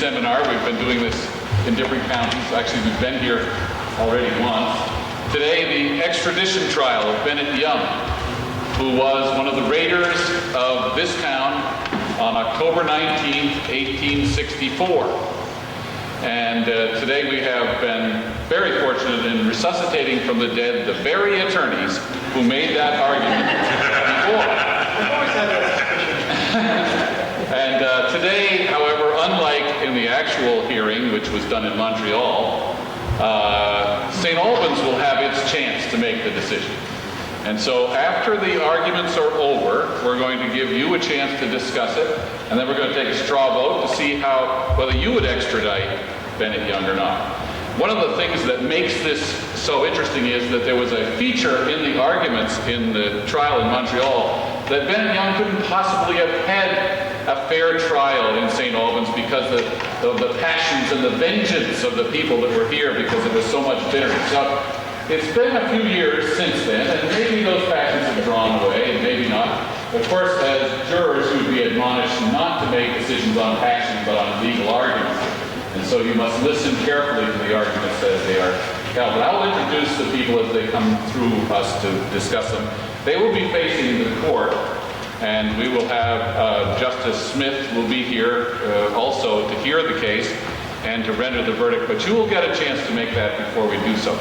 seminar. We've been doing this in different counties. Actually, we've been here already once. Today, the extradition trial of Bennett Young, who was one of the raiders of this town on October 19th, 1864. And today we have been very fortunate in resuscitating from the dead the very attorneys who made that argument before. And today, however, unlike in the actual hearing, which was done in Montreal, St. Albans will have its chance to make the decision. And so after the arguments are over, we're going to give you a chance to discuss it, and then we're going to take a straw vote to see whether you would extradite Bennett Young or not. One of the things that makes this so interesting is that there was a feature in the arguments in the trial in Montreal that Bennett Young couldn't possibly have had a fair trial in St. Albans because of the passions and the vengeance of the people that were here because there was so much bitterness. So it's been a few years since then, and maybe those passions have drawn away, and maybe not. Of course, as jurors, you would be admonished not to make decisions on passion, but on legal arguments. And so you must listen carefully to the arguments as they are held. But I'll introduce the people as they come through us to discuss them. They will be facing the court, and we will have Justice Smith will be here also to hear the case and to render the verdict, but you will get a chance to make that before we do so.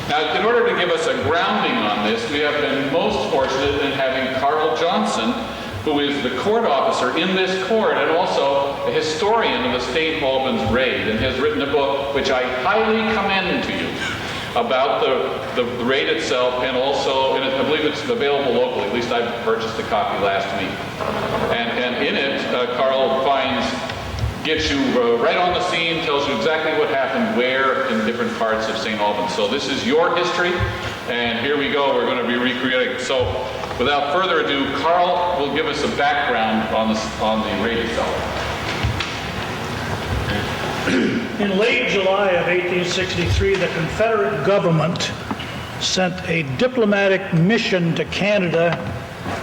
Now, in order to give us a grounding on this, we have been most fortunate in having Carl Johnson, who is the court officer in this court and also a historian of the St. Albans raid, and has written a book which I highly commend to you about the raid itself, and also, and I believe it's available locally. At least I purchased a copy last week. And in it, Carl gets you right on the scene, tells you exactly what happened where in different parts of St. Albans. So this is your history, and here we go. We're going to be recreating. So without further ado, Carl will give us a background on the raid itself. In late July of 1863, the Confederate government sent a diplomatic mission to Canada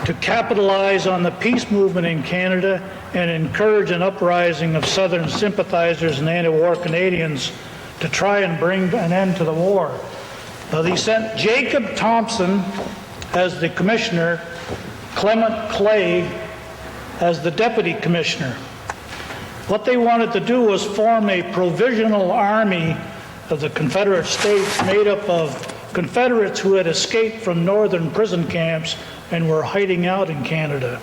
to capitalize on the peace movement in Canada and encourage an uprising of Southern sympathizers and anti-war Canadians to try and bring an end to the war. They sent Jacob Thompson as the commissioner, Clement Clay as the deputy commissioner. What they wanted to do was form a provisional army of the Confederate States made up of Confederates who had escaped from northern prison camps and were hiding out in Canada.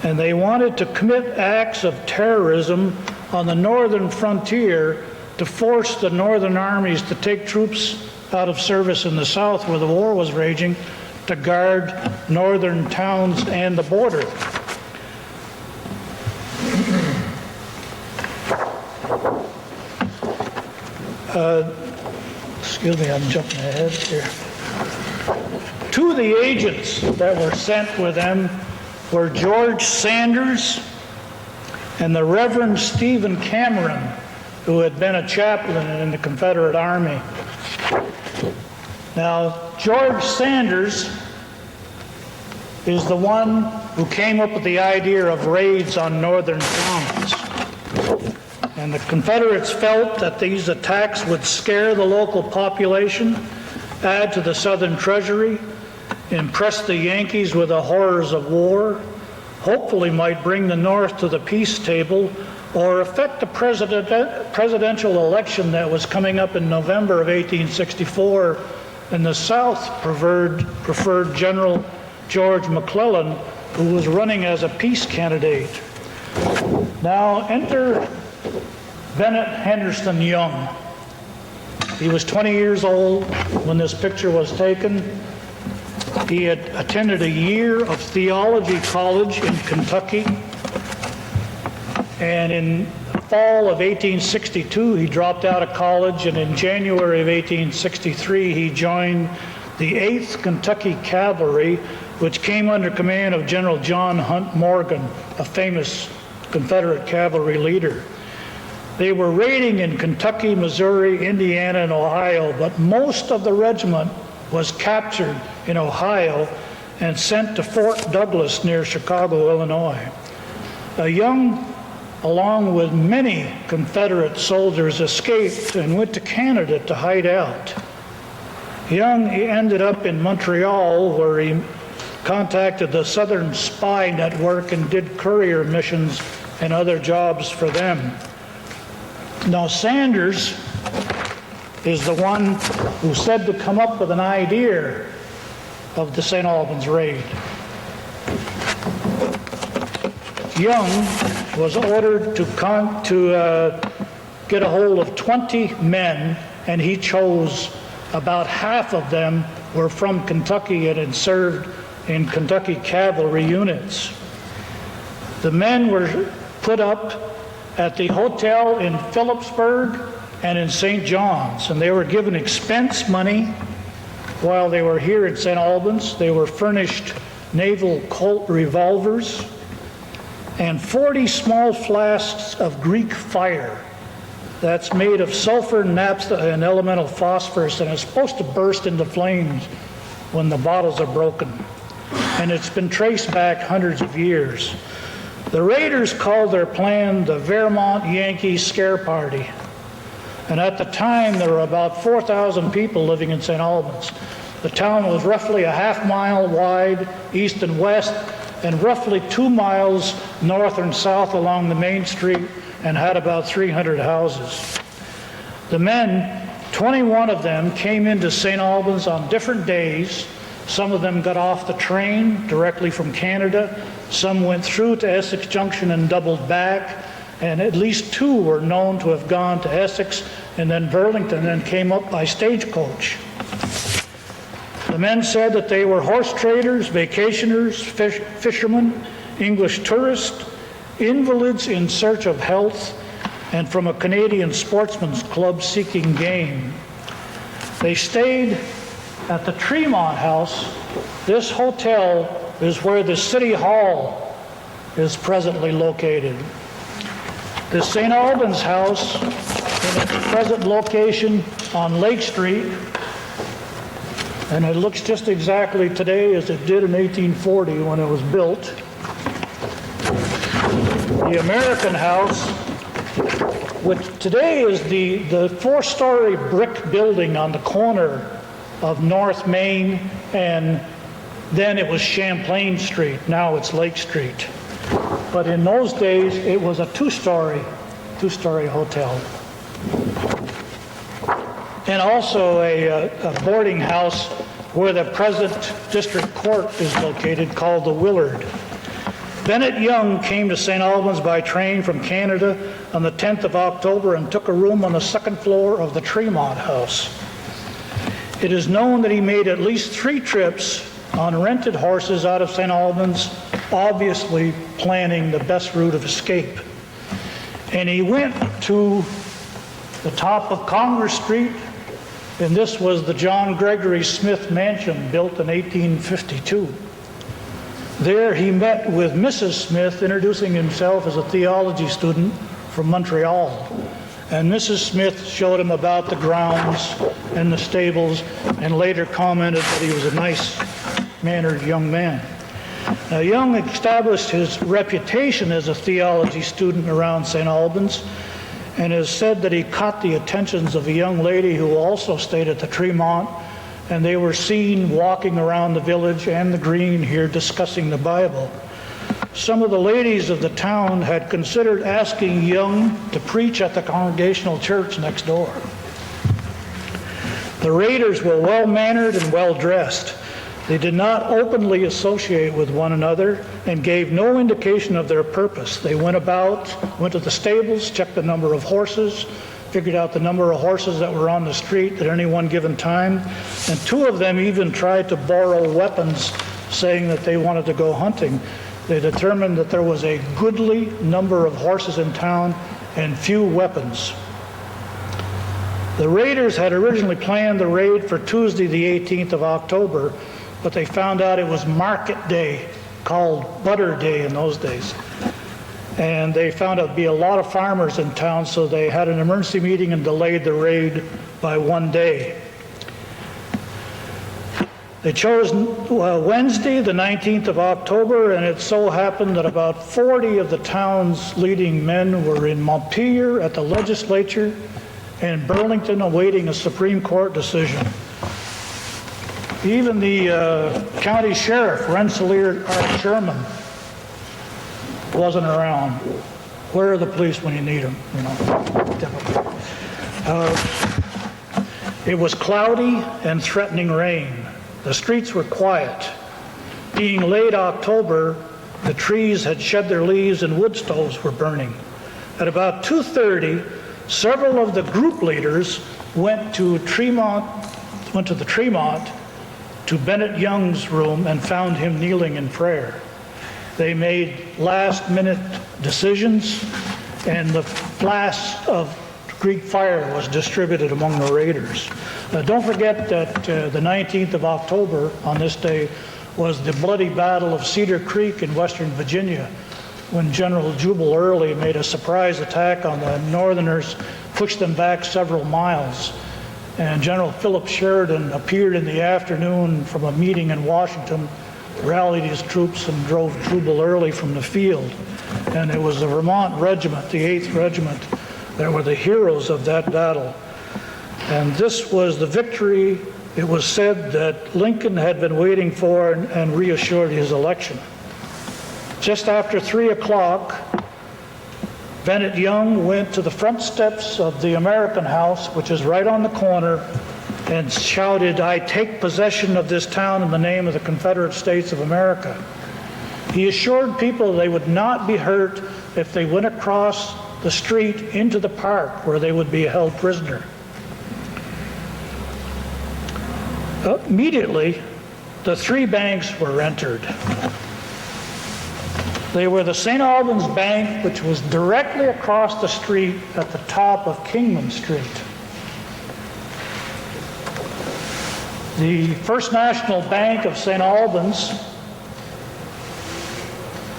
And they wanted to commit acts of terrorism on the northern frontier to force the northern armies to take troops out of service in the south where the war was raging to guard northern towns and the border. Excuse me, I'm jumping ahead here. Two of the agents that were sent with them were George Sanders and the Reverend Stephen Cameron, who had been a chaplain in the Confederate Army. Now, George Sanders is the one who came up with the idea of raids on northern towns. And the Confederates felt that these attacks would scare the local population, add to the Southern treasury, impress the Yankees with the horrors of war, hopefully might bring the North to the peace table, or affect the presidential election that was coming up in November of 1864, and the South preferred General George McClellan, who was running as a peace candidate. Now enter Bennett Henderson Young. He was 20 years old when this picture was taken. He had attended a year of theology college in Kentucky, and in the fall of 1862 he dropped out of college, and in January of 1863 he joined the 8th Kentucky Cavalry, which came under command of General John Hunt Morgan, a famous Confederate cavalry leader. They were raiding in Kentucky, Missouri, Indiana, and Ohio, but most of the regiment was captured in Ohio and sent to Fort Douglas near Chicago, Illinois. Young along with many Confederate soldiers, escaped and went to Canada to hide out. Young ended up in Montreal, where he contacted the Southern Spy Network and did courier missions and other jobs for them. Now, Sanders is the one who said to come up with an idea of the St. Albans raid. Young was ordered to get a hold of 20 men, and he chose about half of them were from Kentucky and had served in Kentucky cavalry units. The men were put up at the hotel in Phillipsburg and in St. John's, and they were given expense money while they were here at St. Albans. They were furnished naval Colt revolvers and 40 small flasks of Greek fire that's made of sulfur, naphtha, and elemental phosphorus, and is supposed to burst into flames when the bottles are broken. And it's been traced back hundreds of years. The raiders called their plan the Vermont Yankee Scare Party. And at the time, there were about 4,000 people living in St. Albans. The town was roughly a half-mile wide, east and west, and roughly 2 miles north and south along the main street, and had about 300 houses. The men, 21 of them, came into St. Albans on different days. Some of them got off the train directly from Canada. Some went through to Essex Junction and doubled back. And at least 2 were known to have gone to Essex and then Burlington and came up by stagecoach. The men said that they were horse traders, vacationers, fishermen, English tourists, invalids in search of health, and from a Canadian sportsman's club seeking game. They stayed at the Tremont House. This hotel is where the City Hall is presently located. The St. Albans House, in its present location on Lake Street, and it looks just exactly today as it did in 1840 when it was built. The American House, which today is the 4-story brick building on the corner of North Main, and then it was Champlain Street. Now it's Lake Street. But in those days, it was a two-story hotel. And also a boarding house where the present district court is located, called the Willard. Bennett Young came to St. Albans by train from Canada on the 10th of October and took a room on the second floor of the Tremont House. It is known that he made at least 3 trips on rented horses out of St. Albans, obviously planning the best route of escape. And he went to the top of Congress Street, and this was the John Gregory Smith mansion built in 1852. There he met with Mrs. Smith, introducing himself as a theology student from Montreal. And Mrs. Smith showed him about the grounds and the stables, and later commented that he was a nice-mannered young man. Now, Young established his reputation as a theology student around St. Albans, and has said that he caught the attentions of a young lady who also stayed at the Tremont, and they were seen walking around the village and the green here discussing the Bible. Some of the ladies of the town had considered asking Young to preach at the Congregational Church next door. The raiders were well-mannered and well-dressed. They did not openly associate with one another and gave no indication of their purpose. They went to the stables, checked the number of horses, figured out the number of horses that were on the street at any one given time, and 2 of them even tried to borrow weapons, saying that they wanted to go hunting. They determined that there was a goodly number of horses in town and few weapons. The raiders had originally planned the raid for Tuesday, the 18th of October, but they found out it was market day, called Butter Day in those days. And they found out to be a lot of farmers in town, so they had an emergency meeting and delayed the raid by 1 day. They chose Wednesday, the 19th of October, and it so happened that about 40 of the town's leading men were in Montpelier at the legislature and Burlington awaiting a Supreme Court decision. Even the county sheriff, Rensselaer R. Sherman, wasn't around. Where are the police when you need them? You know, typical. It was cloudy and threatening rain. The streets were quiet. Being late October, the trees had shed their leaves and wood stoves were burning. At about 2:30, several of the group leaders went to the Tremont to Bennett Young's room and found him kneeling in prayer. They made last-minute decisions, and the blast of Greek fire was distributed among the raiders. Don't forget that the 19th of October, on this day, was the bloody Battle of Cedar Creek in Western Virginia, when General Jubal Early made a surprise attack on the Northerners, pushed them back several miles. And General Philip Sheridan appeared in the afternoon from a meeting in Washington, rallied his troops, and drove Jubal Early from the field. And it was the Vermont Regiment, the 8th Regiment, that were the heroes of that battle. And this was the victory, it was said, that Lincoln had been waiting for and reassured his election. Just after 3 o'clock, Bennett Young went to the front steps of the American House, which is right on the corner, and shouted, "I take possession of this town in the name of the Confederate States of America." He assured people they would not be hurt if they went across the street into the park where they would be held prisoner. Immediately, the 3 banks were entered. They were the St. Albans Bank, which was directly across the street at the top of Kingman Street. The First National Bank of St. Albans,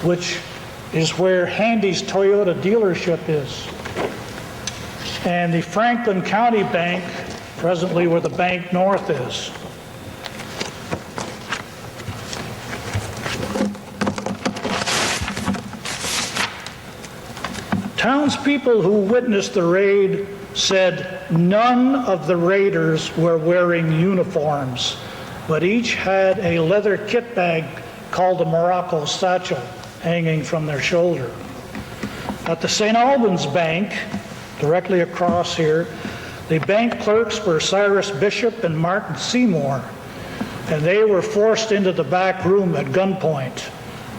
which is where Handy's Toyota dealership is, and the Franklin County Bank, presently where the Bank North is. Townspeople who witnessed the raid said none of the raiders were wearing uniforms, but each had a leather kit bag called a Morocco satchel hanging from their shoulder. At the St. Albans Bank, directly across here, the bank clerks were Cyrus Bishop and Martin Seymour, and they were forced into the back room at gunpoint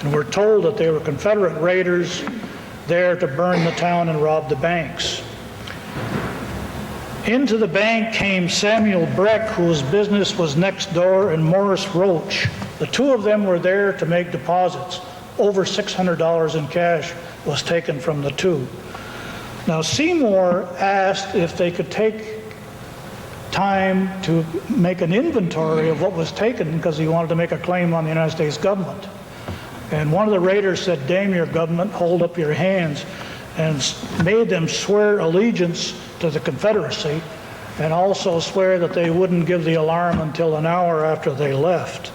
and were told that they were Confederate raiders there to burn the town and rob the banks. Into the bank came Samuel Breck, whose business was next door, and Morris Roach. The 2 of them were there to make deposits. Over $600 in cash was taken from the 2. Now, Seymour asked if they could take time to make an inventory of what was taken because he wanted to make a claim on the United States government. And one of the raiders said, "Damn your government, hold up your hands," and made them swear allegiance to the Confederacy and also swear that they wouldn't give the alarm until an hour after they left.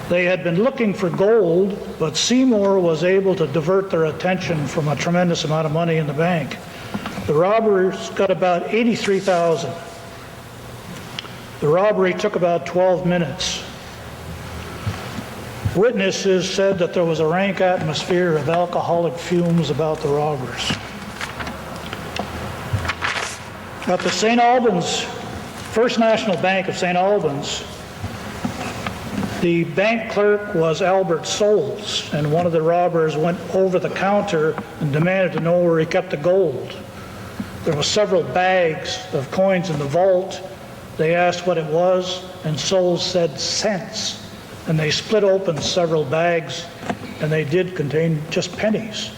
They had been looking for gold, but Seymour was able to divert their attention from a tremendous amount of money in the bank. The robbers got about $83,000. The robbery took about 12 minutes. Witnesses said that there was a rank atmosphere of alcoholic fumes about the robbers. At the St. Albans, First National Bank of St. Albans, the bank clerk was Albert Souls, and one of the robbers went over the counter and demanded to know where he kept the gold. There were several bags of coins in the vault. They asked what it was, and Souls said cents. And they split open several bags, and they did contain just pennies.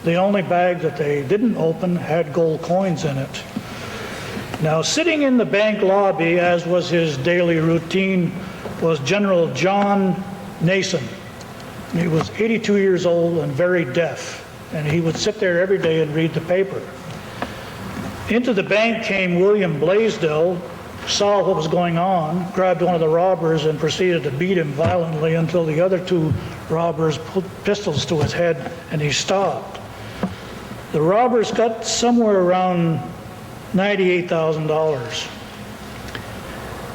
The only bag that they didn't open had gold coins in it. Now, sitting in the bank lobby, as was his daily routine, was General John Nason. He was 82 years old and very deaf, and he would sit there every day and read the paper. Into the bank came William Blaisdell, saw what was going on, grabbed one of the robbers and proceeded to beat him violently until the other two robbers put pistols to his head and he stopped. The robbers got somewhere around $98,000.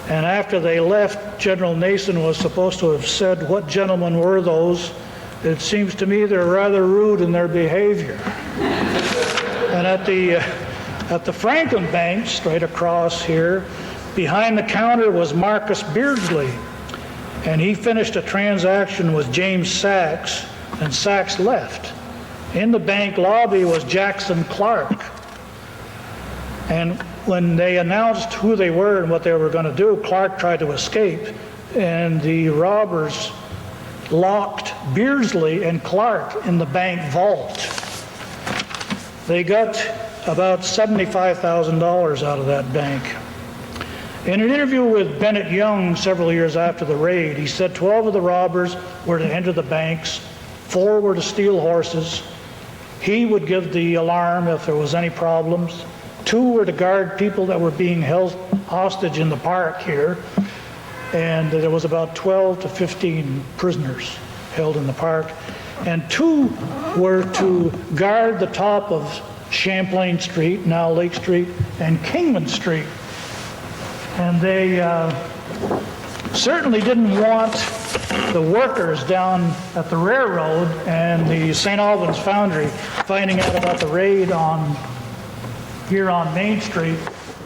And after they left, General Nason was supposed to have said, "What gentlemen were those? It seems to me they're rather rude in their behavior." And at the Franklin Bank, straight across here, behind the counter was Marcus Beardsley, and he finished a transaction with James Sachs, and Sachs left. In the bank lobby was Jackson Clark, and when they announced who they were and what they were going to do, Clark tried to escape, and the robbers locked Beardsley and Clark in the bank vault. They got about $75,000 out of that bank. In an interview with Bennett Young several years after the raid, he said 12 of the robbers were to enter the banks, 4 were to steal horses. He would give the alarm if there was any problems. 2 were to guard people that were being held hostage in the park here, and there was about 12 to 15 prisoners held in the park. And 2 were to guard the top of Champlain Street, now Lake Street, and Kingman Street. And they certainly didn't want the workers down at the railroad and the St. Albans foundry finding out about the raid here on Main Street,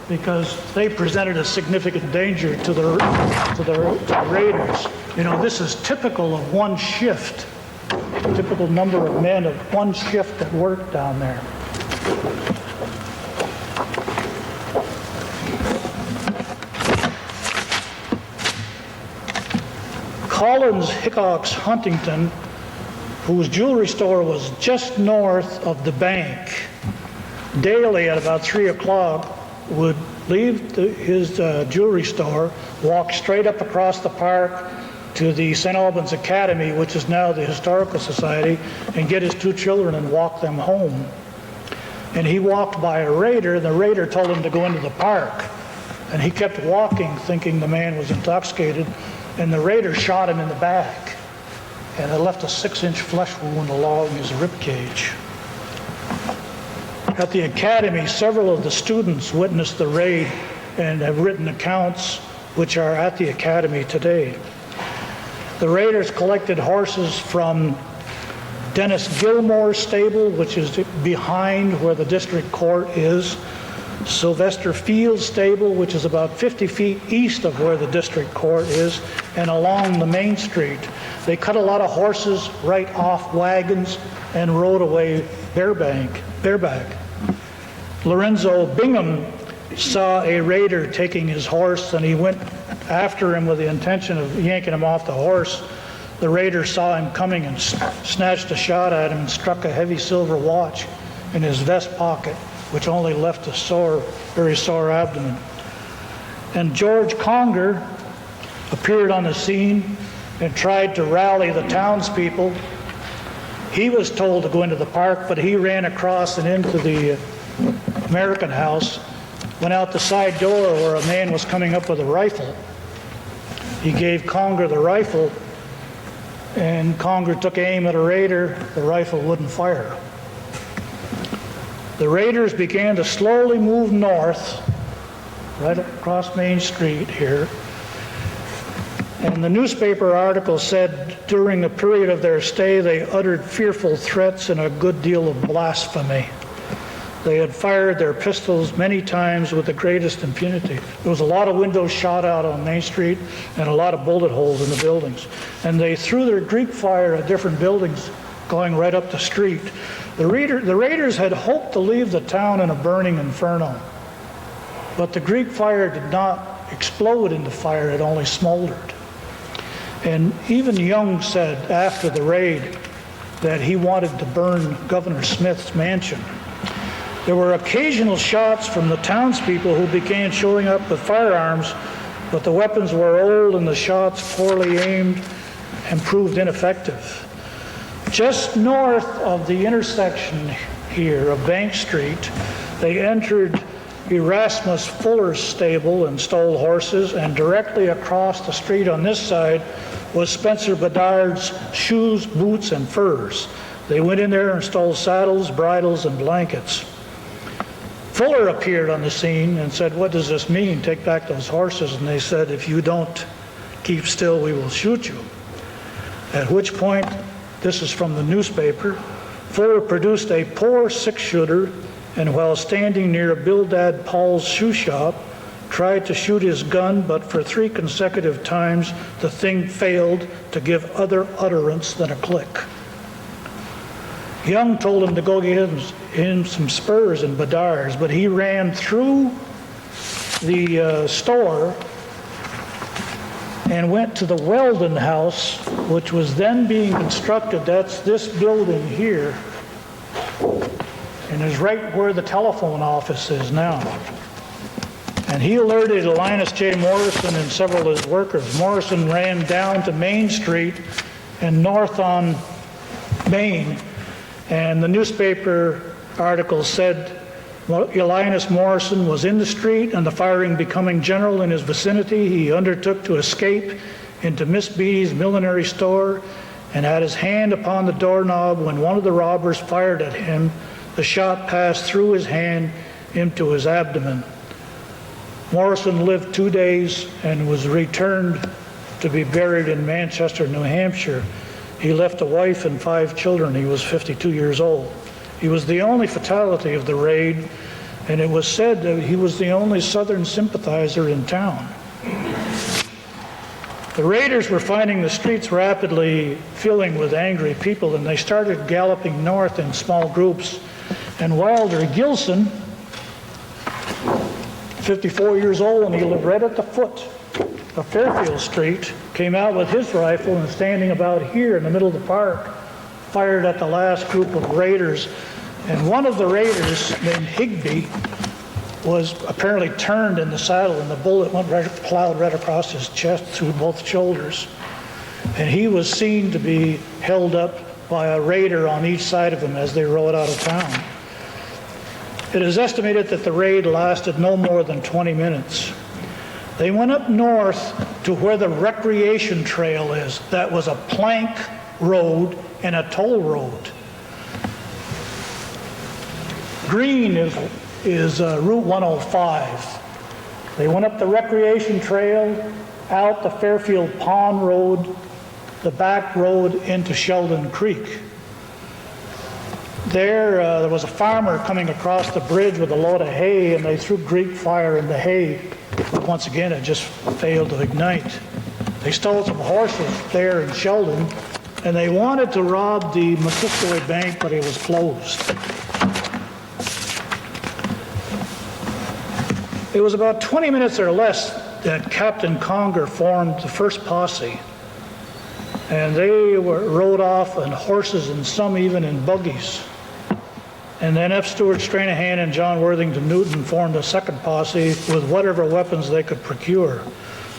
because they presented a significant danger to the raiders. You know, this is typical of one shift, typical number of men of one shift that work down there. Collins Hickox Huntington, whose jewelry store was just north of the bank, daily at about 3 o'clock would leave his jewelry store, walk straight up across the park to the St. Albans Academy, which is now the Historical Society, and get his 2 children and walk them home. And he walked by a raider, and the raider told him to go into the park. And he kept walking, thinking the man was intoxicated, and the raider shot him in the back. And it left a 6-inch flesh wound along his rib cage. At the academy, several of the students witnessed the raid and have written accounts which are at the academy today. The raiders collected horses from Dennis Gilmore's stable, which is behind where the district court is, Sylvester Field's stable, which is about 50 feet east of where the district court is, and along the main street. They cut a lot of horses right off wagons and rode away bareback. Lorenzo Bingham saw a raider taking his horse, and he went after him with the intention of yanking him off the horse. The raider saw him coming and snatched a shot at him and struck a heavy silver watch in his vest pocket, which only left a very sore abdomen. And George Conger appeared on the scene and tried to rally the townspeople. He was told to go into the park, but he ran across and into the American House, went out the side door where a man was coming up with a rifle. He gave Conger the rifle, and Conger took aim at a raider. The rifle wouldn't fire. The raiders began to slowly move north, right across Main Street here. And the newspaper article said during the period of their stay, they uttered fearful threats and a good deal of blasphemy. They had fired their pistols many times with the greatest impunity. There was a lot of windows shot out on Main Street and a lot of bullet holes in the buildings. And they threw their Greek fire at different buildings going right up the street. The raiders had hoped to leave the town in a burning inferno, but the Greek fire did not explode into fire, it only smoldered. And even Young said after the raid that he wanted to burn Governor Smith's mansion. There were occasional shots from the townspeople who began showing up with firearms, but the weapons were old and the shots poorly aimed and proved ineffective. Just north of the intersection here of Bank Street, they entered Erasmus Fuller's stable and stole horses, and directly across the street on this side was Spencer Bedard's shoes, boots, and furs. They went in there and stole saddles, bridles, and blankets. Fuller appeared on the scene and said, "What does this mean? Take back those horses." And they said, "If you don't keep still, we will shoot you." At which point, this is from the newspaper, Fuller produced a poor six-shooter, and while standing near Bildad Paul's shoe shop, tried to shoot his gun, but for 3 consecutive times the thing failed to give other utterance than a click. Young told him to go get him some spurs and Bedard's, but he ran through the store and went to the Weldon house, which was then being constructed. That's this building here, and is right where the telephone office is now. And he alerted Linus J. Morrison and several of his workers. Morrison ran down to Main Street and north on Main, and the newspaper article said Linus Morrison was in the street, and the firing becoming general in his vicinity, he undertook to escape into Miss Beatty's millinery store and had his hand upon the doorknob when one of the robbers fired at him. The shot passed through his hand into his abdomen. Morrison lived 2 days and was returned to be buried in Manchester, New Hampshire. He left a wife and 5 children. He was 52 years old. He was the only fatality of the raid, and it was said that he was the only Southern sympathizer in town. The raiders were finding the streets rapidly filling with angry people, and they started galloping north in small groups. And Wilder Gilson, 54 years old, and he lived right at the foot of Fairfield Street, came out with his rifle and standing about here in the middle of the park, fired at the last group of raiders. And one of the raiders, named Higby, was apparently turned in the saddle, and the bullet plowed right across his chest through both shoulders. And he was seen to be held up by a raider on each side of him as they rode out of town. It is estimated that the raid lasted no more than 20 minutes. They went up north to where the recreation trail is. That was a plank road and a toll road. Green is Route 105. They went up the recreation trail, out the Fairfield Pond Road, the back road into Sheldon Creek. There was a farmer coming across the bridge with a load of hay, and they threw Greek fire in the hay. But once again, it just failed to ignite. They stole some horses there in Sheldon, and they wanted to rob the Missisquoi Bank, but it was closed. It was about 20 minutes or less that Captain Conger formed the first posse, and they rode off on horses and some even in buggies. And then F. Stuart Stranahan and John Worthington Newton formed a second posse with whatever weapons they could procure.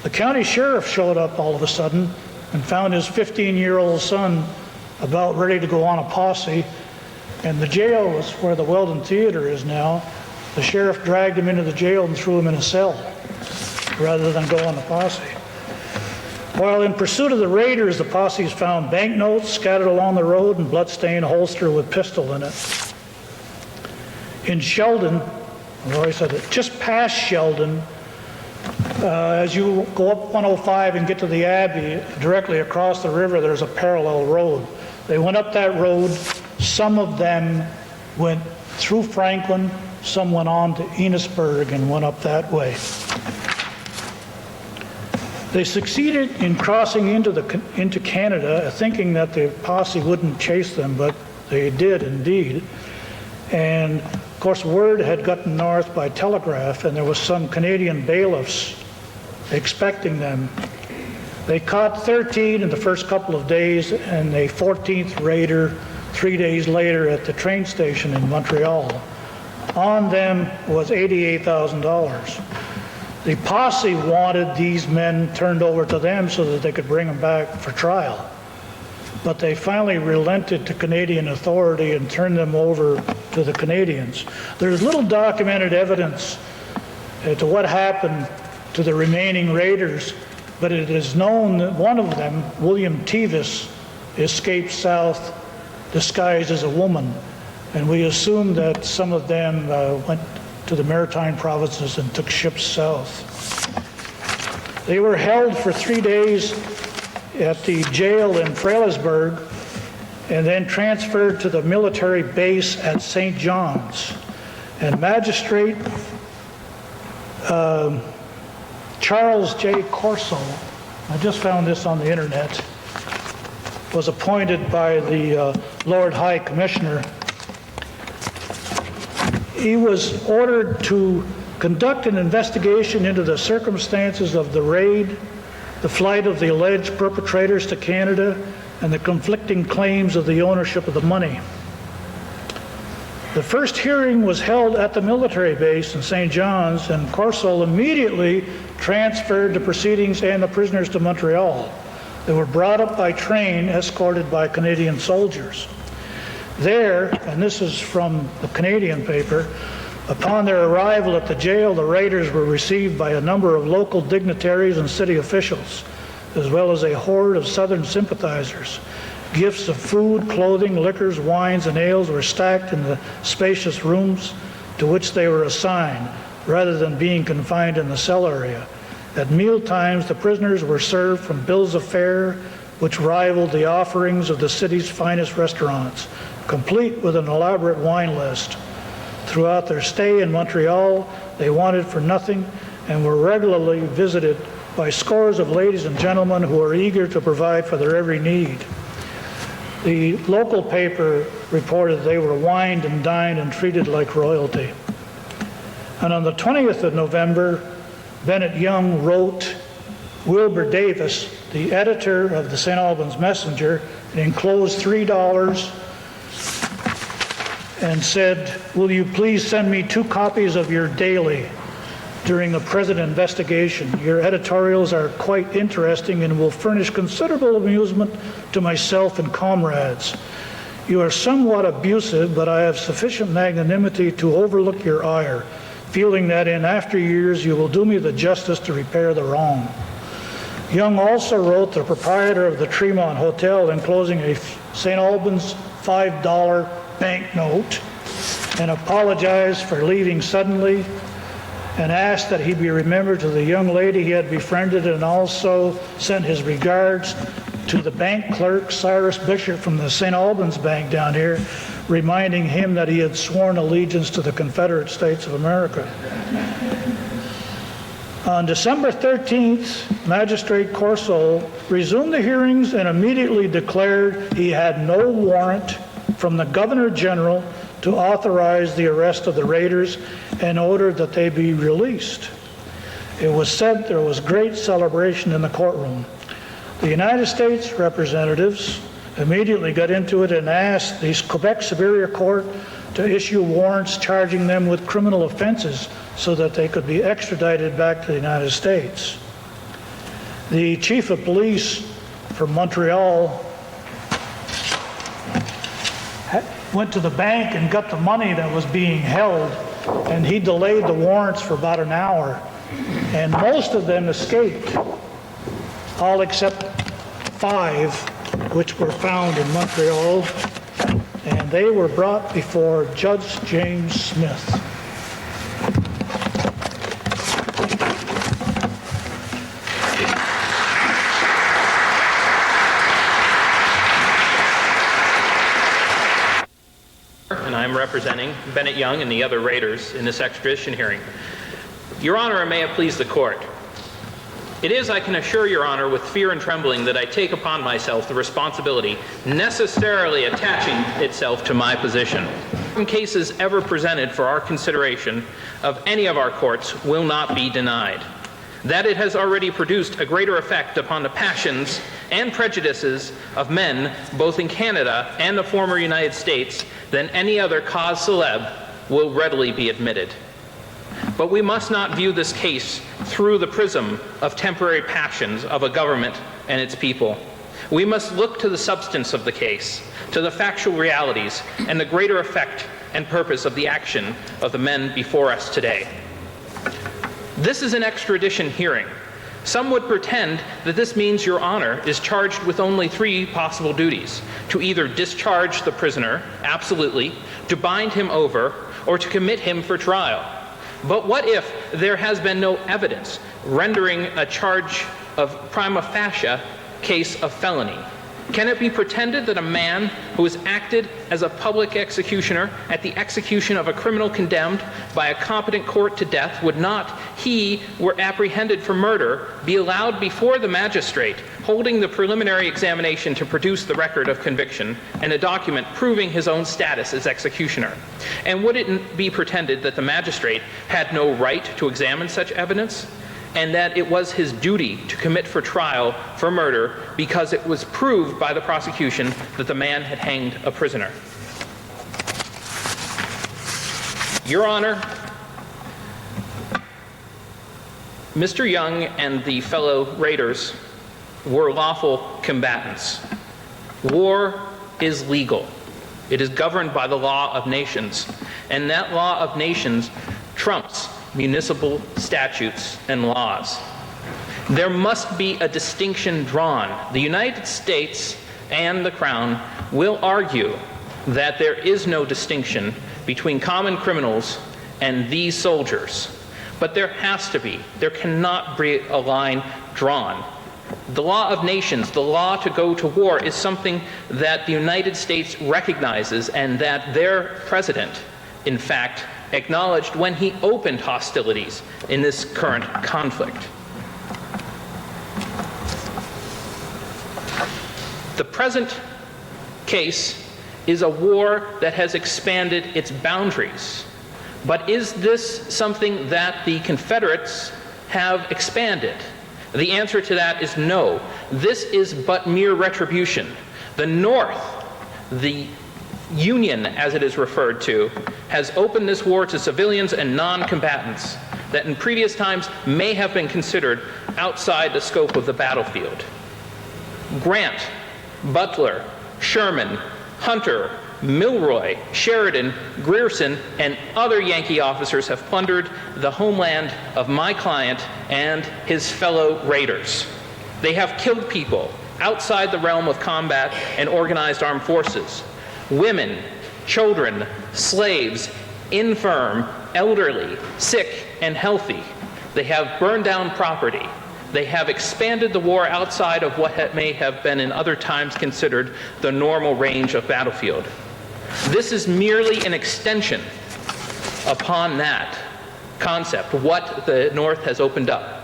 The county sheriff showed up all of a sudden and found his 15-year-old son about ready to go on a posse, and the jail was where the Weldon Theater is now. The sheriff dragged him into the jail and threw him in a cell rather than go on the posse. While in pursuit of the raiders, the posses found banknotes scattered along the road and bloodstained holster with pistol in it. In Sheldon, I've already said it, just past Sheldon, as you go up 105 and get to the Abbey, directly across the river, there's a parallel road. They went up that road. Some of them went through Franklin, some went on to Enosburg and went up that way. They succeeded in crossing into Canada, thinking that the posse wouldn't chase them, but they did indeed. And of course, word had gotten north by telegraph, and there was some Canadian bailiffs expecting them. They caught 13 in the first couple of days, and a 14th raider 3 days later at the train station in Montreal. On them was $88,000. The posse wanted these men turned over to them so that they could bring them back for trial. But they finally relented to Canadian authority and turned them over to the Canadians. There's little documented evidence to what happened to the remaining raiders, but it is known that one of them, William Tevis, escaped south disguised as a woman, and we assume that some of them went to the maritime provinces and took ships south. They were held for 3 days at the jail in Frailersburg and then transferred to the military base at St. John's. And Magistrate Charles J. Corso, I just found this on the internet, was appointed by the Lord High Commissioner. He was ordered to conduct an investigation into the circumstances of the raid, the flight of the alleged perpetrators to Canada, and the conflicting claims of the ownership of the money. The first hearing was held at the military base in St. John's, and Corso immediately transferred the proceedings and the prisoners to Montreal. They were brought up by train, escorted by Canadian soldiers. There, and this is from the Canadian paper, upon their arrival at the jail, the raiders were received by a number of local dignitaries and city officials, as well as a horde of Southern sympathizers. Gifts of food, clothing, liquors, wines, and ales were stacked in the spacious rooms to which they were assigned, rather than being confined in the cell area. At meal times, the prisoners were served from bills of fare which rivaled the offerings of the city's finest restaurants, complete with an elaborate wine list. Throughout their stay in Montreal, they wanted for nothing and were regularly visited by scores of ladies and gentlemen who were eager to provide for their every need. The local paper reported they were wined and dined and treated like royalty. And on the 20th of November, Bennett Young wrote Wilbur Davis, the editor of the St. Albans Messenger, and enclosed $3 and said, "Will you please send me 2 copies of your daily during the present investigation? Your editorials are quite interesting and will furnish considerable amusement to myself and comrades. You are somewhat abusive, but I have sufficient magnanimity to overlook your ire, feeling that in after years you will do me the justice to repair the wrong." Young also wrote the proprietor of the Tremont Hotel, enclosing a St. Albans $5 banknote, and apologized for leaving suddenly, and asked that he be remembered to the young lady he had befriended, and also sent his regards to the bank clerk, Cyrus Bishop, from the St. Albans Bank down here, reminding him that he had sworn allegiance to the Confederate States of America. On December 13th, Magistrate Corso resumed the hearings and immediately declared he had no warrant from the Governor General to authorize the arrest of the raiders and ordered that they be released. It was said there was great celebration in the courtroom. The United States representatives immediately got into it and asked the Quebec Superior Court to issue warrants charging them with criminal offenses so that they could be extradited back to the United States. The chief of police from Montreal went to the bank and got the money that was being held, and he delayed the warrants for about an hour, and most of them escaped, all except 5, which were found in Montreal, and they were brought before Judge James Smith. And I'm representing Bennett Young and the other raiders in this extradition hearing. Your Honor, and may it please the court, it is, I can assure Your Honor, with fear and trembling that I take upon myself the responsibility necessarily attaching itself to my position. In cases ever presented for our consideration of any of our courts will not be denied. That it has already produced a greater effect upon the passions and prejudices of men, both in Canada and the former United States, than any other cause célèbre will readily be admitted. But we must not view this case through the prism of temporary passions of a government and its people. We must look to the substance of the case, to the factual realities, and the greater effect and purpose of the action of the men before us today. This is an extradition hearing. Some would pretend that this means Your Honor is charged with only 3 possible duties: to either discharge the prisoner, absolutely, to bind him over, or to commit him for trial. But what if there has been no evidence rendering a charge of prima facie case of felony? Can it be pretended that a man who has acted as a public executioner at the execution of a criminal condemned by a competent court to death would not, he were apprehended for murder, be allowed before the magistrate holding the preliminary examination to produce the record of conviction and a document proving his own status as executioner? And would it be pretended that the magistrate had no right to examine such evidence, and that it was his duty to commit for trial for murder because it was proved by the prosecution that the man had hanged a prisoner? Your Honor, Mr. Young and the fellow raiders were lawful combatants. War is legal. It is governed by the law of nations, and that law of nations trumps municipal statutes and laws. There must be a distinction drawn. The United States and the Crown will argue that there is no distinction between common criminals and these soldiers. But there has to be. There cannot be a line drawn. The law of nations, the law to go to war, is something that the United States recognizes and that their president, in fact, acknowledged when he opened hostilities in this current conflict. The present case is a war that has expanded its boundaries. But is this something that the Confederates have expanded? The answer to that is no. This is but mere retribution. The North, the Union, as it is referred to, has opened this war to civilians and non-combatants that in previous times may have been considered outside the scope of the battlefield. Grant, Butler, Sherman, Hunter, Milroy, Sheridan, Grierson, and other Yankee officers have plundered the homeland of my client and his fellow raiders. They have killed people outside the realm of combat and organized armed forces. Women, children, slaves, infirm, elderly, sick, and healthy. They have burned down property. They have expanded the war outside of what may have been in other times considered the normal range of battlefield. This is merely an extension upon that concept, what the North has opened up.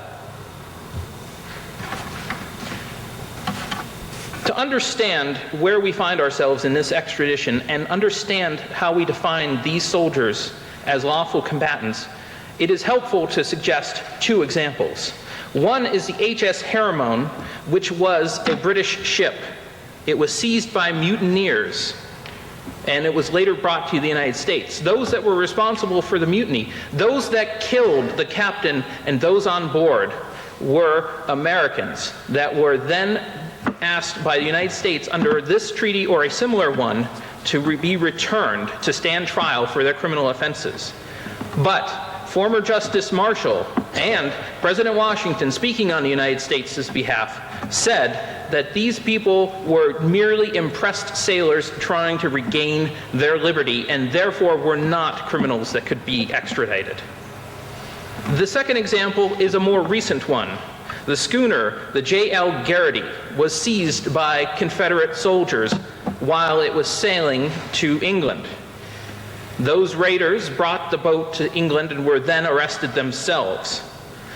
To understand where we find ourselves in this extradition and understand how we define these soldiers as lawful combatants, it is helpful to suggest 2 examples. One is the HS Hermon, which was a British ship. It was seized by mutineers, and it was later brought to the United States. Those that were responsible for the mutiny, those that killed the captain and those on board, were Americans that were then asked by the United States under this treaty or a similar one to be returned to stand trial for their criminal offenses. But former Justice Marshall and President Washington, speaking on the United States' behalf, said that these people were merely impressed sailors trying to regain their liberty and therefore were not criminals that could be extradited. The second example is a more recent one. The schooner, the J.L. Garrity, was seized by Confederate soldiers while it was sailing to England. Those raiders brought the boat to England and were then arrested themselves.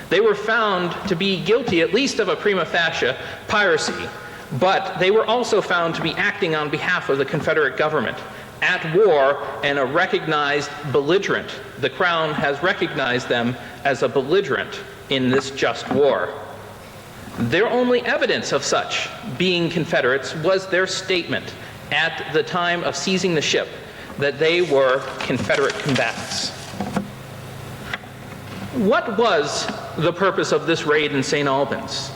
They were found to be guilty at least of a prima facie piracy, but they were also found to be acting on behalf of the Confederate government at war and a recognized belligerent. The Crown has recognized them as a belligerent in this just war. Their only evidence of such being Confederates was their statement at the time of seizing the ship that they were Confederate combatants. What was the purpose of this raid in St. Albans?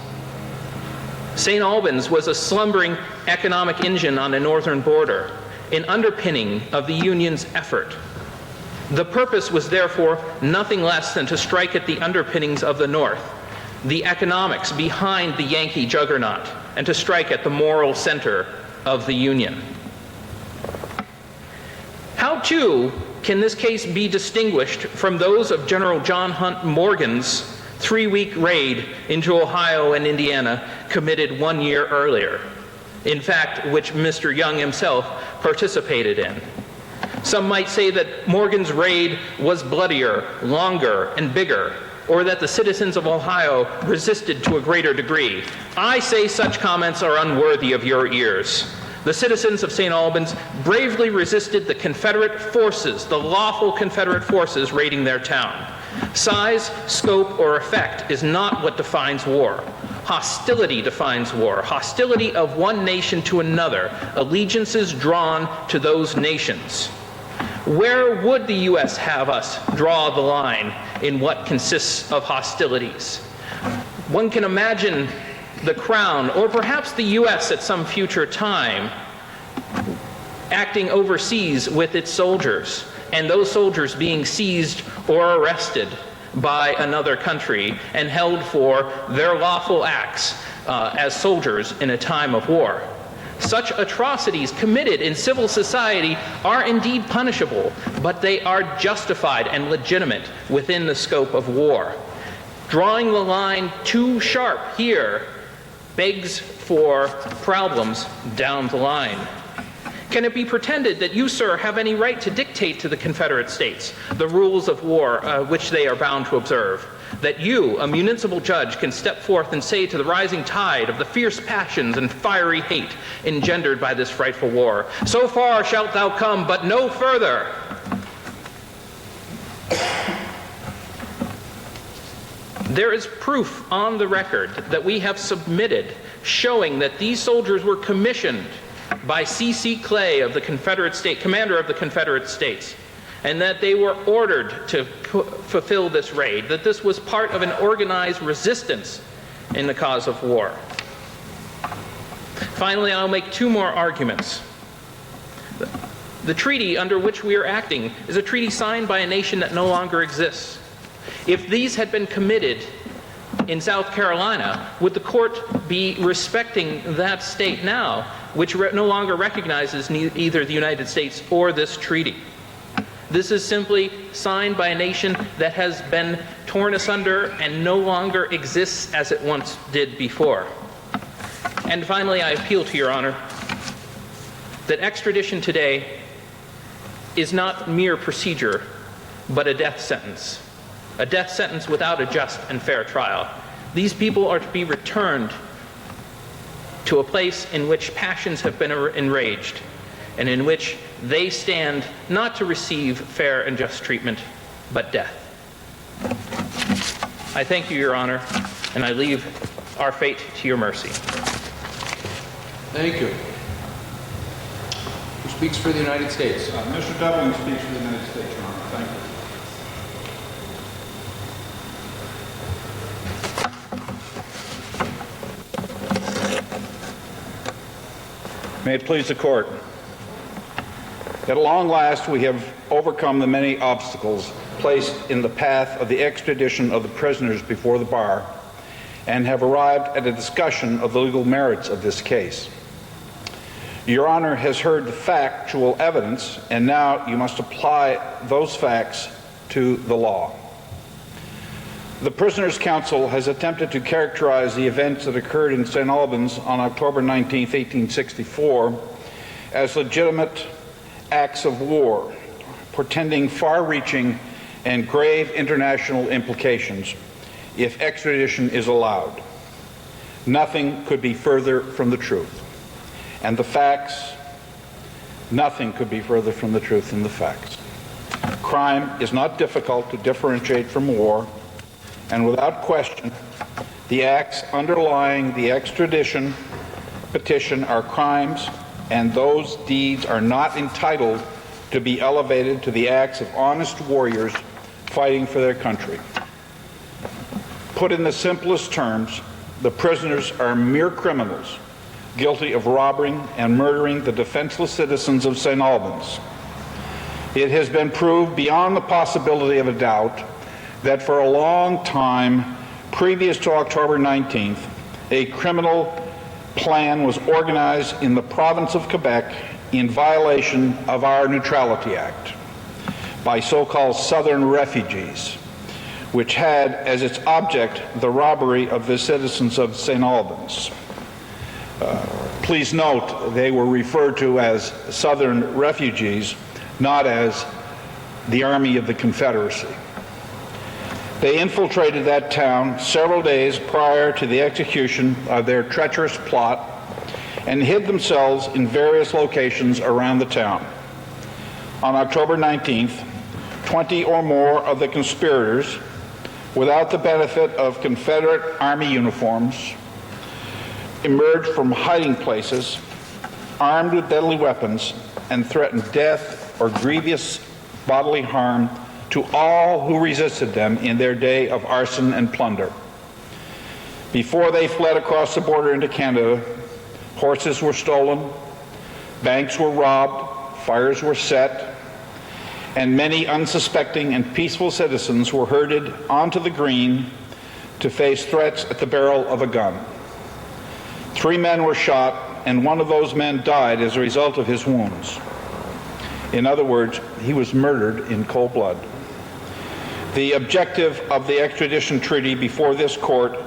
St. Albans was a slumbering economic engine on the northern border, an underpinning of the Union's effort. The purpose was therefore nothing less than to strike at the underpinnings of the North, the economics behind the Yankee juggernaut, and to strike at the moral center of the Union. How, too, can this case be distinguished from those of General John Hunt Morgan's 3-week raid into Ohio and Indiana committed 1 year earlier, in fact, which Mr. Young himself participated in? Some might say that Morgan's raid was bloodier, longer, and bigger, or that the citizens of Ohio resisted to a greater degree. I say such comments are unworthy of your ears. The citizens of St. Albans bravely resisted the Confederate forces, the lawful Confederate forces raiding their town. Size, scope, or effect is not what defines war. Hostility defines war, hostility of one nation to another, allegiances drawn to those nations. Where would the U.S. have us draw the line in what consists of hostilities? One can imagine the Crown, or perhaps the U.S. at some future time, acting overseas with its soldiers, and those soldiers being seized or arrested by another country and held for their lawful acts as soldiers in a time of war. Such atrocities committed in civil society are indeed punishable, but they are justified and legitimate within the scope of war. Drawing the line too sharp here begs for problems down the line. Can it be pretended that you, sir, have any right to dictate to the Confederate States the rules of war which they are bound to observe? That you, a municipal judge, can step forth and say to the rising tide of the fierce passions and fiery hate engendered by this frightful war, "So far shalt thou come, but no further"? There is proof on the record that we have submitted showing that these soldiers were commissioned by C.C. Clay of the Confederate States, commander of the Confederate States, and that they were ordered to fulfill this raid, that this was part of an organized resistance in the cause of war. Finally, I'll make two more arguments. The treaty under which we are acting is a treaty signed by a nation that no longer exists. If these had been committed in South Carolina, would the court be respecting that state now, which no longer recognizes either the United States or this treaty? This is simply signed by a nation that has been torn asunder and no longer exists as it once did before. And finally, I appeal to Your Honor that extradition today is not mere procedure, but a death sentence without a just and fair trial. These people are to be returned to a place in which passions have been enraged, and in which they stand not to receive fair and just treatment, but death. I thank you, Your Honor, and I leave our fate to your mercy. Thank you. Who speaks for the United States? Mr. Dublin speaks for the United States, Your Honor. Thank you. May it please the Court. At long last, we have overcome the many obstacles placed in the path of the extradition of the prisoners before the bar and have arrived at a discussion of the legal merits of this case. Your Honor has heard the factual evidence, and now you must apply those facts to the law. The Prisoners' Counsel has attempted to characterize the events that occurred in St. Albans on October 19, 1864, as legitimate acts of war, portending far-reaching and grave international implications if extradition is allowed. Nothing could be further from the truth. And the facts, nothing could be further from the truth than the facts. Crime is not difficult to differentiate from war, and without question, the acts underlying the extradition petition are crimes, and those deeds are not entitled to be elevated to the acts of honest warriors fighting for their country. Put in the simplest terms, the prisoners are mere criminals, guilty of robbing and murdering the defenseless citizens of St. Albans. It has been proved beyond the possibility of a doubt that for a long time, previous to October 19th, a criminal plan was organized in the province of Quebec in violation of our Neutrality Act by so-called Southern refugees, which had as its object the robbery of the citizens of St. Albans. Please note, they were referred to as Southern refugees, not as the Army of the Confederacy. They infiltrated that town several days prior to the execution of their treacherous plot and hid themselves in various locations around the town. On October 19th, 20 or more of the conspirators, without the benefit of Confederate Army uniforms, emerged from hiding places, armed with deadly weapons, and threatened death or grievous bodily harm to all who resisted them in their day of arson and plunder. Before they fled across the border into Canada, horses were stolen, banks were robbed, fires were set, and many unsuspecting and peaceful citizens were herded onto the green to face threats at the barrel of a gun. 3 men were shot, and one of those men died as a result of his wounds. In other words, he was murdered in cold blood. The objective of the extradition treaty before this court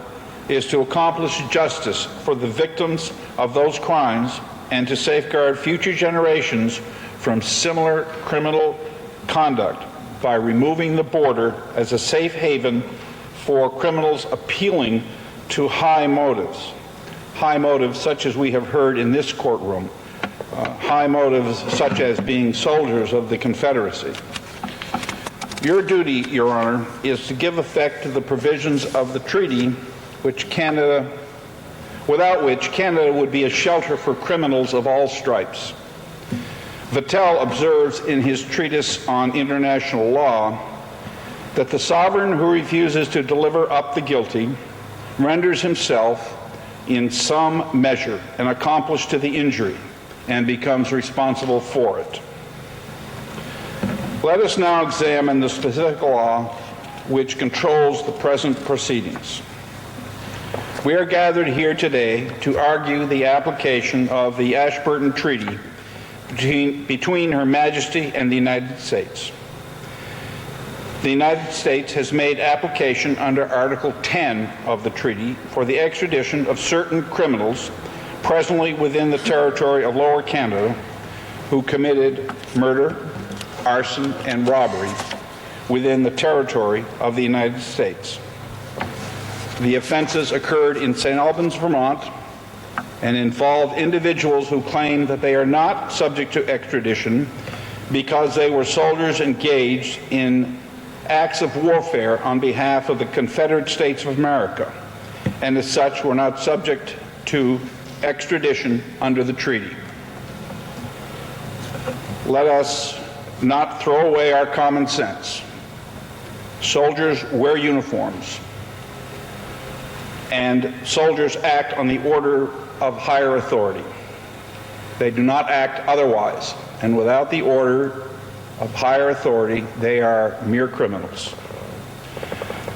is to accomplish justice for the victims of those crimes and to safeguard future generations from similar criminal conduct by removing the border as a safe haven for criminals appealing to high motives such as we have heard in this courtroom, high motives such as being soldiers of the Confederacy. Your duty, Your Honor, is to give effect to the provisions of the treaty without which Canada would be a shelter for criminals of all stripes. Vattel observes in his treatise on international law that the sovereign who refuses to deliver up the guilty renders himself in some measure an accomplice to the injury and becomes responsible for it. Let us now examine the specific law which controls the present proceedings. We are gathered here today to argue the application of the Ashburton Treaty between Her Majesty and the United States. The United States has made application under Article 10 of the treaty for the extradition of certain criminals presently within the territory of Lower Canada who committed murder, arson, and robbery within the territory of the United States. The offenses occurred in St. Albans, Vermont, and involved individuals who claim that they are not subject to extradition because they were soldiers engaged in acts of warfare on behalf of the Confederate States of America, and as such were not subject to extradition under the treaty. Let us not throw away our common sense. Soldiers wear uniforms, and soldiers act on the order of higher authority. They do not act otherwise, and without the order of higher authority, they are mere criminals.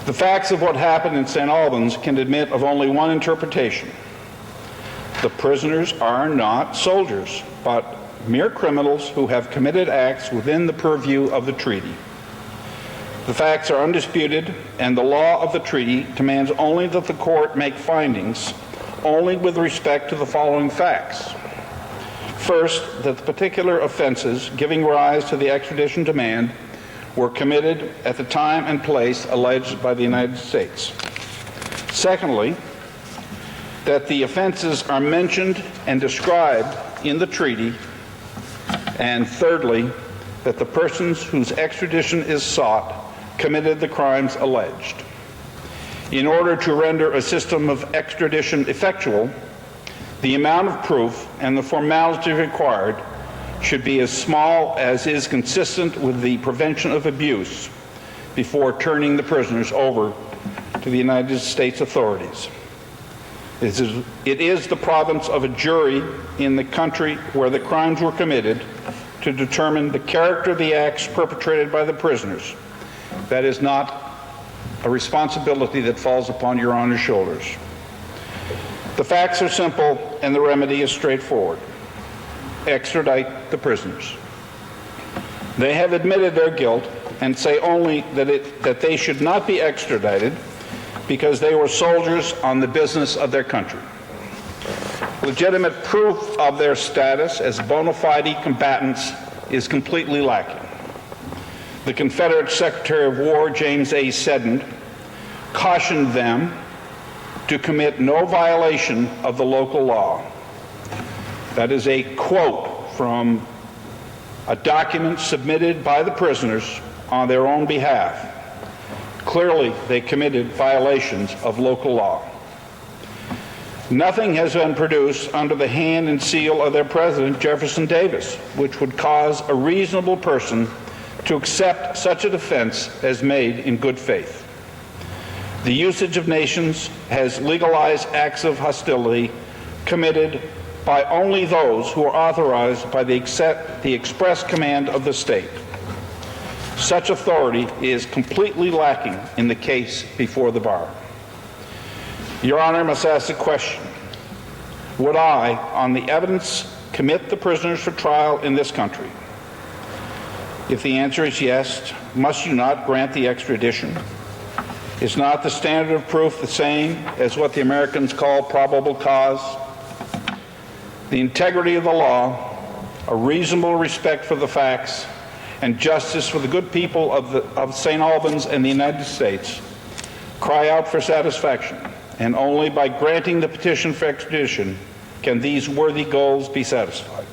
The facts of what happened in St. Albans can admit of only one interpretation. The prisoners are not soldiers, but mere criminals who have committed acts within the purview of the treaty. The facts are undisputed, and the law of the treaty demands only that the court make findings only with respect to the following facts. First, that the particular offenses giving rise to the extradition demand were committed at the time and place alleged by the United States. Secondly, that the offenses are mentioned and described in the treaty. And thirdly, that the persons whose extradition is sought committed the crimes alleged. In order to render a system of extradition effectual, the amount of proof and the formality required should be as small as is consistent with the prevention of abuse before turning the prisoners over to the United States authorities. It is the province of a jury in the country where the crimes were committed to determine the character of the acts perpetrated by the prisoners. That is not a responsibility that falls upon Your Honor's shoulders. The facts are simple and the remedy is straightforward. Extradite the prisoners. They have admitted their guilt and say only that they should not be extradited because they were soldiers on the business of their country. Legitimate proof of their status as bona fide combatants is completely lacking. The Confederate Secretary of War, James A. Seddon, cautioned them to commit no violation of the local law. That is a quote from a document submitted by the prisoners on their own behalf. Clearly, they committed violations of local law. Nothing has been produced under the hand and seal of their president, Jefferson Davis, which would cause a reasonable person to accept such a defense as made in good faith. The usage of nations has legalized acts of hostility committed by only those who are authorized by the express command of the state. Such authority is completely lacking in the case before the bar. Your Honor must ask the question, would I, on the evidence, commit the prisoners for trial in this country? If the answer is yes, must you not grant the extradition? Is not the standard of proof the same as what the Americans call probable cause? The integrity of the law, a reasonable respect for the facts, and justice for the good people of St. Albans and the United States cry out for satisfaction, and only by granting the petition for extradition can these worthy goals be satisfied.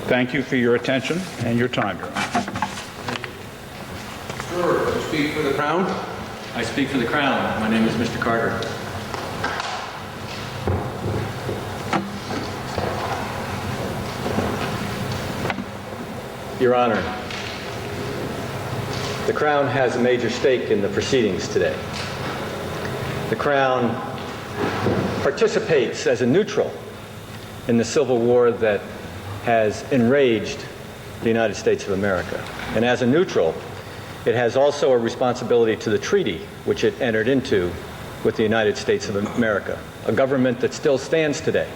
Thank you for your attention and your time, Your Honor. Sure. You speak for the Crown? I speak for the Crown. My name is Mr. Carter. Your Honor, the Crown has a major stake in the proceedings today. The Crown participates as a neutral in the Civil War that has enraged the United States of America. And as a neutral, it has also a responsibility to the treaty which it entered into with the United States of America, a government that still stands today.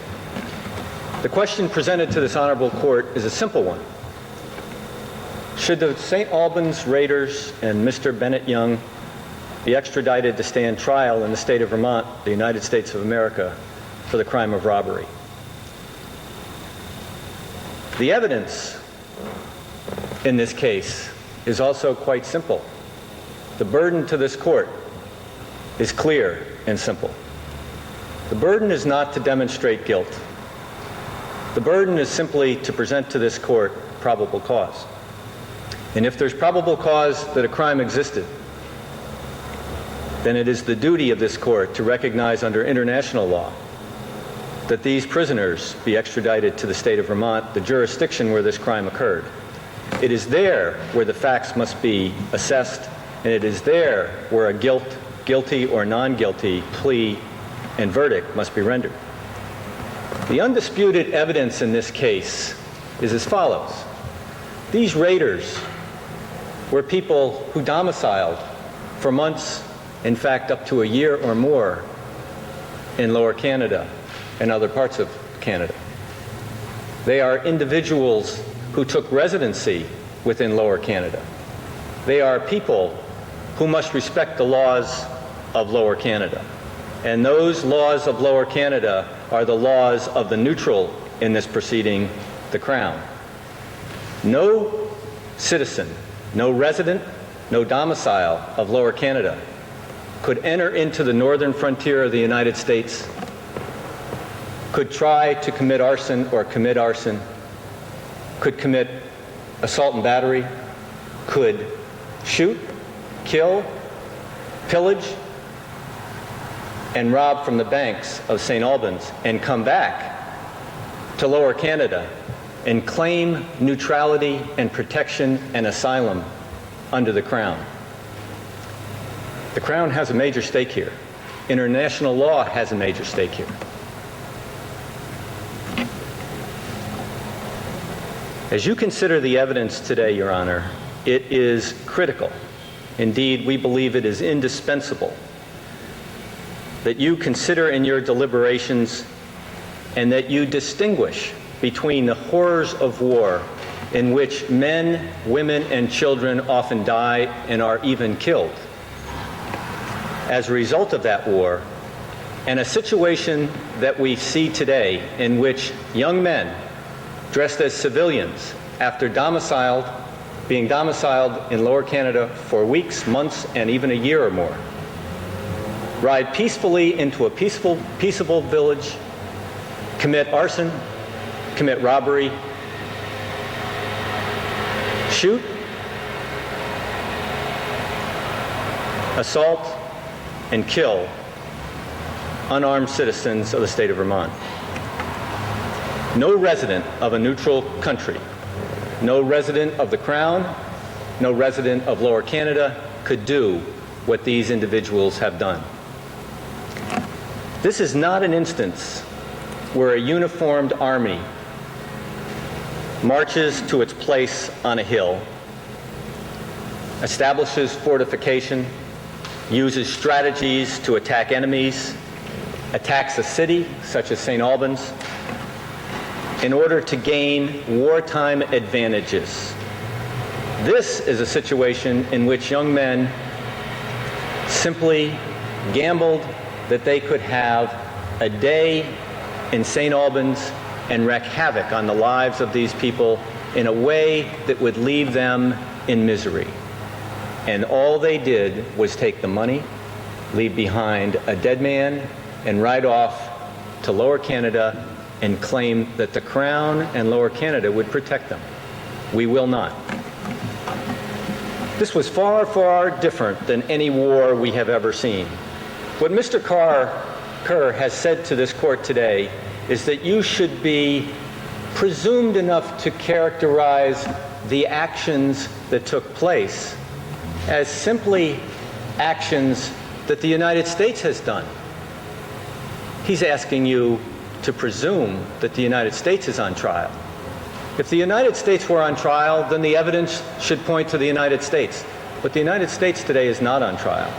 The question presented to this honorable court is a simple one. Should the St. Albans Raiders and Mr. Bennett Young be extradited to stand trial in the state of Vermont, the United States of America, for the crime of robbery? The evidence in this case is also quite simple. The burden to this court is clear and simple. The burden is not to demonstrate guilt. The burden is simply to present to this court probable cause. And if there's probable cause that a crime existed, then it is the duty of this court to recognize under international law that these prisoners be extradited to the state of Vermont, the jurisdiction where this crime occurred. It is there where the facts must be assessed, and it is there where a guilty or non-guilty plea and verdict must be rendered. The undisputed evidence in this case is as follows. These raiders were people who domiciled for months, in fact up to a year or more, in Lower Canada and other parts of Canada. They are individuals who took residency within Lower Canada. They are people who must respect the laws of Lower Canada. And those laws of Lower Canada are the laws of the neutral in this proceeding, the Crown. No citizen, no resident, no domicile of Lower Canada could enter into the northern frontier of the United States, could try to commit arson or commit arson, could commit assault and battery, could shoot, kill, pillage, and rob from the banks of St. Albans and come back to Lower Canada and claim neutrality and protection and asylum under the Crown. The Crown has a major stake here. International law has a major stake here. As you consider the evidence today, Your Honor, it is critical. Indeed, we believe it is indispensable that you consider in your deliberations and that you distinguish between the horrors of war in which men, women, and children often die and are even killed as a result of that war, and a situation that we see today in which young men dressed as civilians after being domiciled in Lower Canada for weeks, months, and even a year or more, ride peacefully into a peaceable village, commit arson, commit robbery, shoot, assault, and kill unarmed citizens of the state of Vermont. No resident of a neutral country, no resident of the Crown, no resident of Lower Canada could do what these individuals have done. This is not an instance where a uniformed army marches to its place on a hill, establishes fortification, uses strategies to attack enemies, attacks a city such as St. Albans, in order to gain wartime advantages. This is a situation in which young men simply gambled that they could have a day in St. Albans and wreak havoc on the lives of these people in a way that would leave them in misery. And all they did was take the money, leave behind a dead man, and ride off to Lower Canada and claim that the Crown and Lower Canada would protect them. We will not. This was far, far different than any war we have ever seen. What Mr. Kerr has said to this court today is that you should be presumed enough to characterize the actions that took place as simply actions that the United States has done. He's asking you to presume that the United States is on trial. If the United States were on trial, then the evidence should point to the United States. But the United States today is not on trial.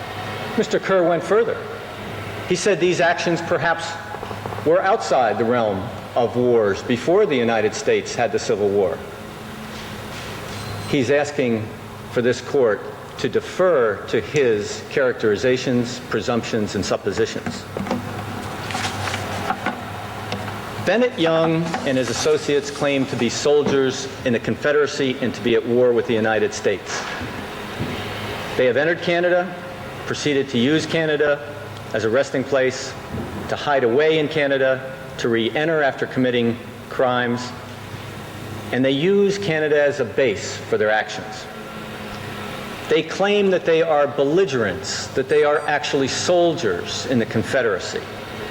Mr. Kerr went further. He said these actions perhaps were outside the realm of wars before the United States had the Civil War. He's asking for this court to defer to his characterizations, presumptions, and suppositions. Bennett Young and his associates claim to be soldiers in the Confederacy and to be at war with the United States. They have entered Canada, proceeded to use Canada as a resting place, to hide away in Canada, to re-enter after committing crimes, and they use Canada as a base for their actions. They claim that they are belligerents, that they are actually soldiers in the Confederacy.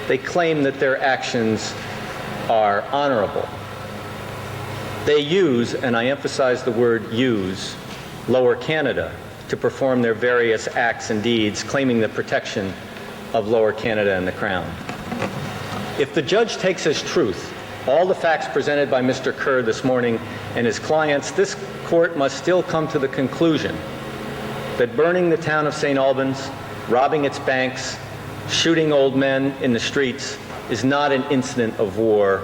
They claim that their actions are honorable. They use, and I emphasize the word use, Lower Canada to perform their various acts and deeds, claiming the protection of Lower Canada and the Crown. If the judge takes as truth all the facts presented by Mr. Kerr this morning and his clients, this court must still come to the conclusion that burning the town of St. Albans, robbing its banks, shooting old men in the streets is not an incident of war,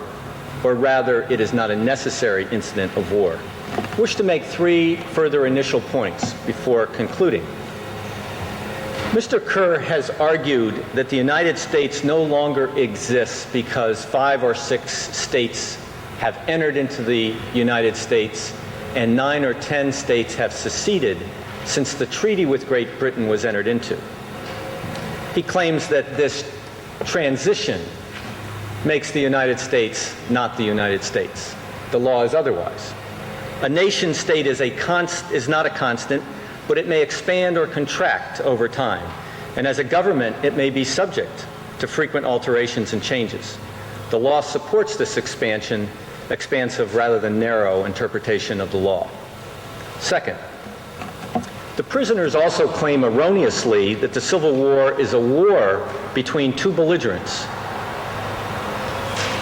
or rather, it is not a necessary incident of war. I wish to make three further initial points before concluding. Mr. Kerr has argued that the United States no longer exists because 5 or 6 states have entered into the United States and 9 or 10 states have seceded since the treaty with Great Britain was entered into. He claims that this transition makes the United States not the United States. The law is otherwise. A nation state is not a constant, but it may expand or contract over time. And as a government, it may be subject to frequent alterations and changes. The law supports this expansive rather than narrow interpretation of the law. Second, the prisoners also claim erroneously that the Civil War is a war between two belligerents.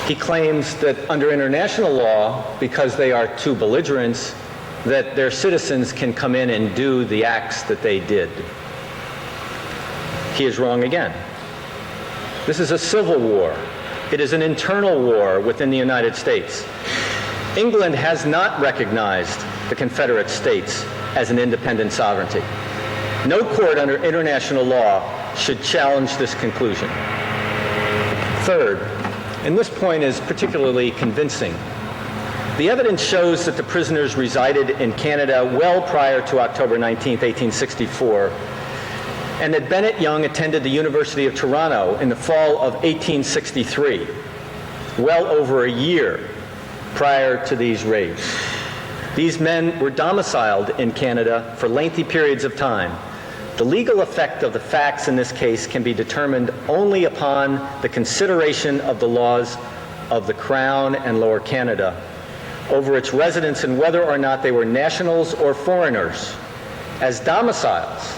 He claims that under international law, because they are two belligerents, that their citizens can come in and do the acts that they did. He is wrong again. This is a civil war. It is an internal war within the United States. England has not recognized the Confederate States as an independent sovereignty. No court under international law should challenge this conclusion. Third, and this point is particularly convincing, the evidence shows that the prisoners resided in Canada well prior to October 19, 1864, and that Bennett Young attended the University of Toronto in the fall of 1863, well over a year prior to these raids. These men were domiciled in Canada for lengthy periods of time. The legal effect of the facts in this case can be determined only upon the consideration of the laws of the Crown and Lower Canada over its residents and whether or not they were nationals or foreigners. As domiciles,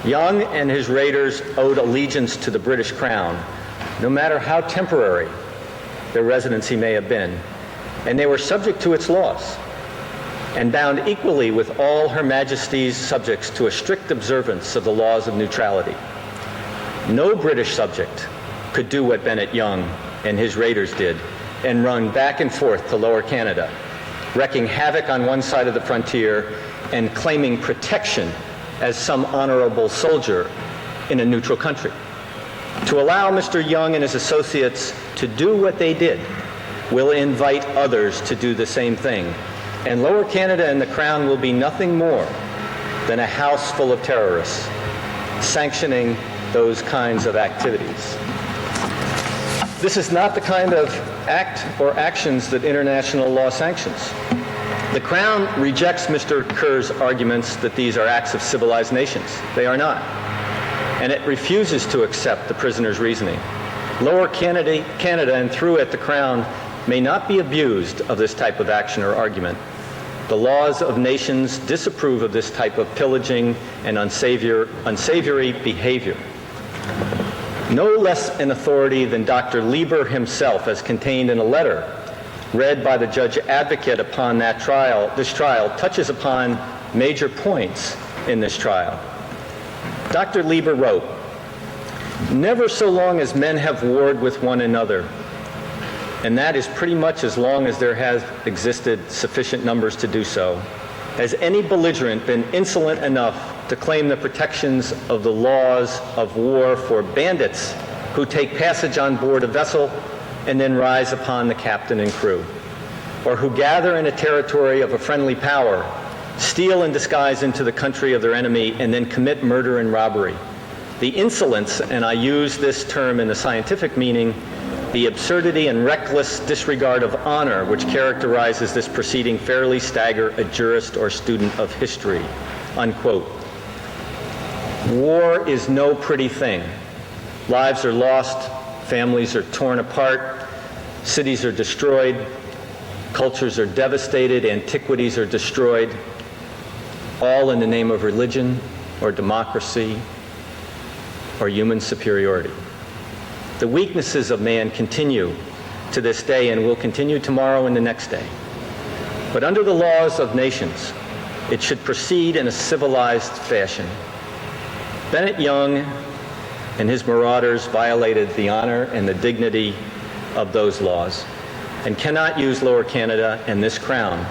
Young and his raiders owed allegiance to the British Crown, no matter how temporary their residency may have been, and they were subject to its laws and bound equally with all Her Majesty's subjects to a strict observance of the laws of neutrality. No British subject could do what Bennett Young and his raiders did and run back and forth to Lower Canada, wreaking havoc on one side of the frontier and claiming protection as some honorable soldier in a neutral country. To allow Mr. Young and his associates to do what they did will invite others to do the same thing, and Lower Canada and the Crown will be nothing more than a house full of terrorists sanctioning those kinds of activities. This is not the kind of act or actions that international law sanctions. The Crown rejects Mr. Kerr's arguments that these are acts of civilized nations. They are not. And it refuses to accept the prisoner's reasoning. Lower Canada, and through it the Crown, may not be abused of this type of action or argument. The laws of nations disapprove of this type of pillaging and unsavory behavior. No less an authority than Dr. Lieber himself, as contained in a letter read by the judge advocate upon this trial, touches upon major points in this trial. Dr. Lieber wrote, "Never so long as men have warred with one another, and that is pretty much as long as there has existed sufficient numbers to do so, has any belligerent been insolent enough to claim the protections of the laws of war for bandits who take passage on board a vessel and then rise upon the captain and crew, or who gather in a territory of a friendly power, steal and disguise into the country of their enemy, and then commit murder and robbery. The insolence," and I use this term in the scientific meaning, "the absurdity and reckless disregard of honor which characterizes this proceeding fairly stagger a jurist or student of history," unquote. War is no pretty thing. Lives are lost, families are torn apart, cities are destroyed, cultures are devastated, antiquities are destroyed, all in the name of religion or democracy or human superiority. The weaknesses of man continue to this day and will continue tomorrow and the next day. But under the laws of nations, it should proceed in a civilized fashion. Bennett Young and his marauders violated the honor and the dignity of those laws and cannot use Lower Canada and this Crown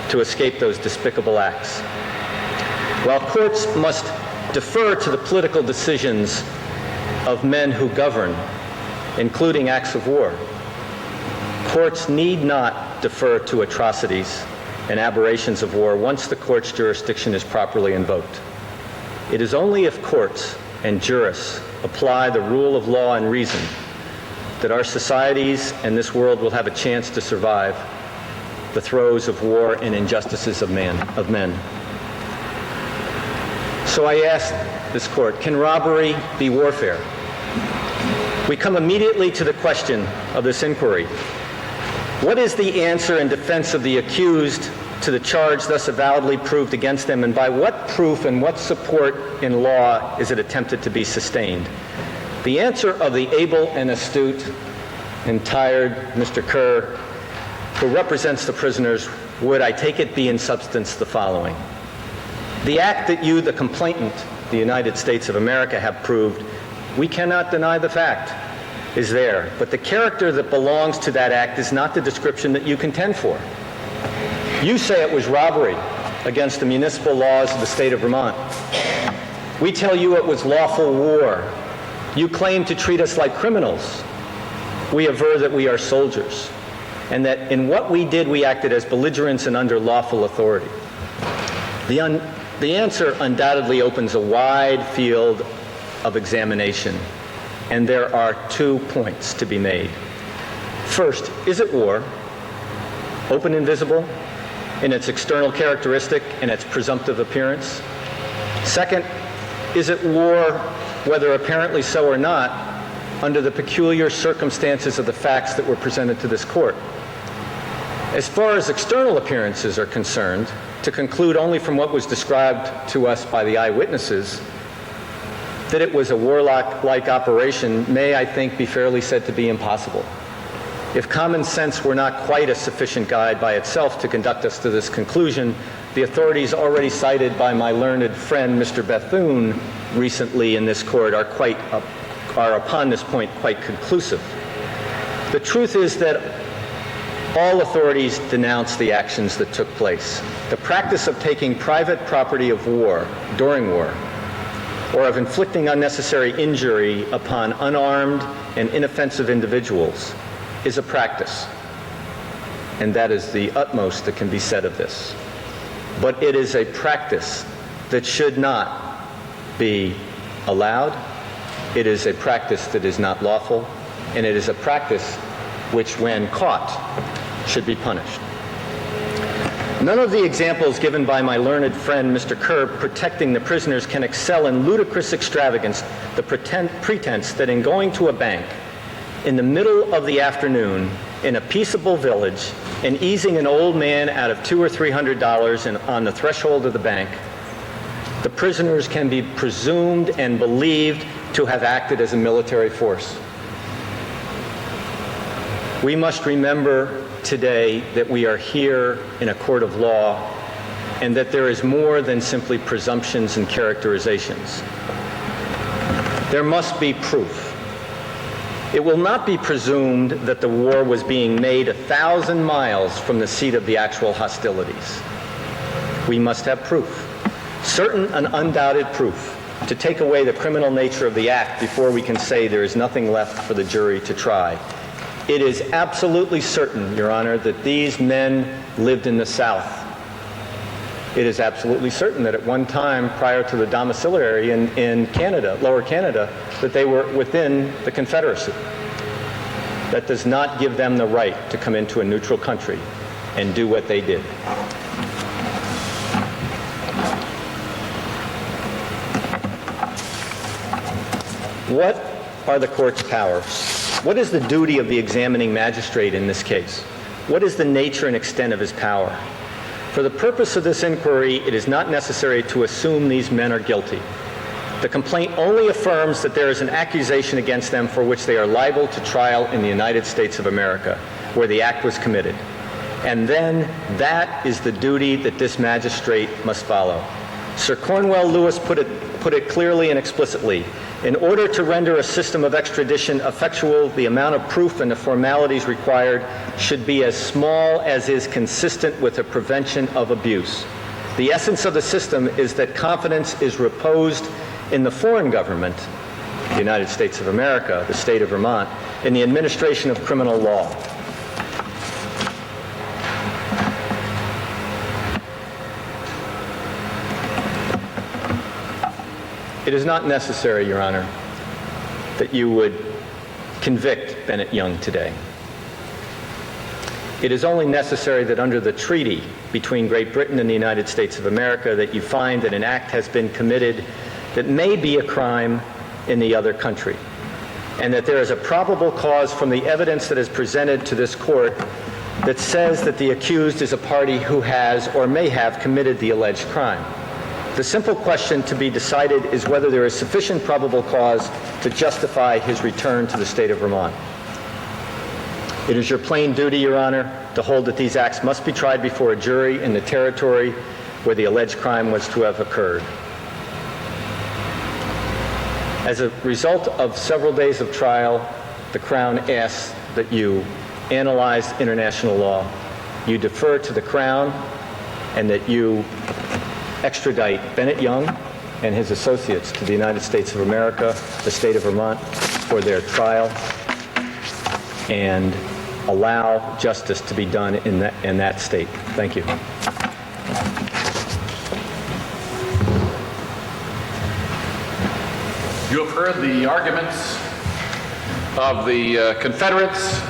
to escape those despicable acts. While courts must defer to the political decisions of men who govern, including acts of war, courts need not defer to atrocities and aberrations of war once the court's jurisdiction is properly invoked. It is only if courts and jurists apply the rule of law and reason that our societies and this world will have a chance to survive the throes of war and injustices of men. So I ask this court, can robbery be warfare? We come immediately to the question of this inquiry. What is the answer in defense of the accused to the charge thus avowedly proved against them, and by what proof and what support in law is it attempted to be sustained? The answer of the able and astute and tired Mr. Kerr, who represents the prisoners, would, I take it, be in substance the following. The act that you, the complainant, the United States of America, have proved, we cannot deny the fact, is there. But the character that belongs to that act is not the description that you contend for. You say it was robbery against the municipal laws of the state of Vermont. We tell you it was lawful war. You claim to treat us like criminals. We aver that we are soldiers, and that in what we did, we acted as belligerents and under lawful authority. The answer undoubtedly opens a wide field of examination, and there are 2 points to be made. First, is it war? Open and visible in its external characteristic and its presumptive appearance? Second, is it war, whether apparently so or not, under the peculiar circumstances of the facts that were presented to this court? As far as external appearances are concerned, to conclude only from what was described to us by the eyewitnesses, that it was a warlike operation may, I think, be fairly said to be impossible. If common sense were not quite a sufficient guide by itself to conduct us to this conclusion, the authorities already cited by my learned friend, Mr. Bethune, recently in this court are upon this point quite conclusive. The truth is that all authorities denounce the actions that took place. The practice of taking private property of war during war, or of inflicting unnecessary injury upon unarmed and inoffensive individuals, is a practice. And that is the utmost that can be said of this. But it is a practice that should not be allowed. It is a practice that is not lawful, and it is a practice which, when caught, should be punished. None of the examples given by my learned friend, Mr. Kerr, protecting the prisoners can excel in ludicrous extravagance the pretense that in going to a bank in the middle of the afternoon in a peaceable village and easing an old man out of $200 or $300 on the threshold of the bank, the prisoners can be presumed and believed to have acted as a military force. We must remember today that we are here in a court of law and that there is more than simply presumptions and characterizations. There must be proof. It will not be presumed that the war was being made 1,000 miles from the seat of the actual hostilities. We must have proof, certain and undoubted proof, to take away the criminal nature of the act before we can say there is nothing left for the jury to try. It is absolutely certain, Your Honor, that these men lived in the South. It is absolutely certain that at one time prior to the domiciliary in Canada, Lower Canada, that they were within the Confederacy. That does not give them the right to come into a neutral country and do what they did. What are the court's powers? What is the duty of the examining magistrate in this case? What is the nature and extent of his power? For the purpose of this inquiry, it is not necessary to assume these men are guilty. The complaint only affirms that there is an accusation against them for which they are liable to trial in the United States of America, where the act was committed. And then that is the duty that this magistrate must follow. Sir Cornwell Lewis put it clearly and explicitly. In order to render a system of extradition effectual, the amount of proof and the formalities required should be as small as is consistent with the prevention of abuse. The essence of the system is that confidence is reposed in the foreign government, the United States of America, the state of Vermont, in the administration of criminal law. It is not necessary, Your Honor, that you would convict Bennett Young today. It is only necessary that under the treaty between Great Britain and the United States of America that you find that an act has been committed that may be a crime in the other country, and that there is a probable cause from the evidence that is presented to this court that says that the accused is a party who has or may have committed the alleged crime. The simple question to be decided is whether there is sufficient probable cause to justify his return to the state of Vermont. It is your plain duty, Your Honor, to hold that these acts must be tried before a jury in the territory where the alleged crime was to have occurred. As a result of several days of trial, the Crown asks that you analyze international law, you defer to the Crown, and that you extradite Bennett Young and his associates to the United States of America, the state of Vermont, for their trial, and allow justice to be done in that state. Thank you. You have heard the arguments of the Confederates,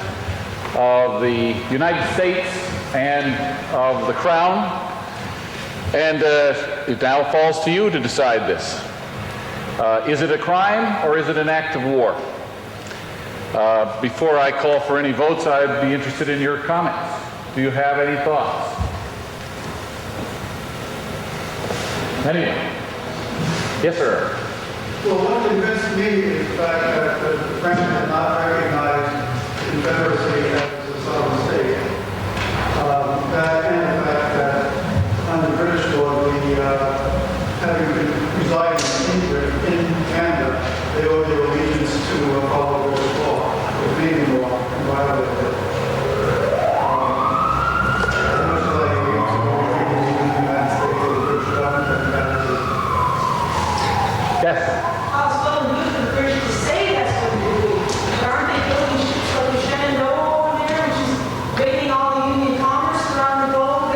of the United States, and of the Crown, and it now falls to you to decide this. Is it a crime or is it an act of war? Before I call for any votes, I'd be interested in your comments. Do you have any thoughts? Anyone? Yes, sir. Well, what convinced me is the fact that the French did not recognize the Confederacy as a sovereign state. That and the fact that under British law, having resided in Canada, they owe their allegiance to follow British law, the Canadian law, and violated it. Much like the United States or the British government, that is. Yes. I was going to use the British to say that's what they do. But aren't they building ships like the Shenandoah over there, which is raiding all the Union commerce around the globe,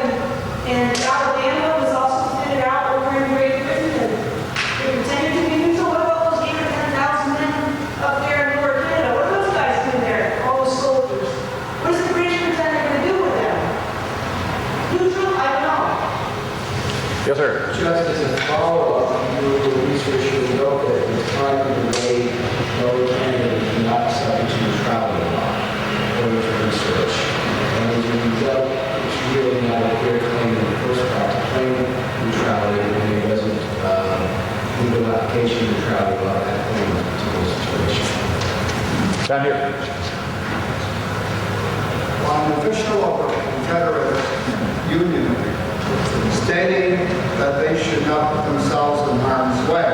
and Alabama was also fitted out over in Great Britain, and they're pretending to be neutral. What about those 810,000 men up there in Lower Canada? What are those guys doing there? All those soldiers. What does the British pretend they're going to do with them? Neutral? I don't know. Yes, sir. Just as a follow-up, you research will note that the time of the day, Lower Canada is not subject to neutrality law, according to research. And as a result, it's really not a clear claim in the first part to claim neutrality, and it wasn't legal application of neutrality law at claim in this particular situation. Down here. On an official of the Confederate Union stating that they should not put themselves in harm's way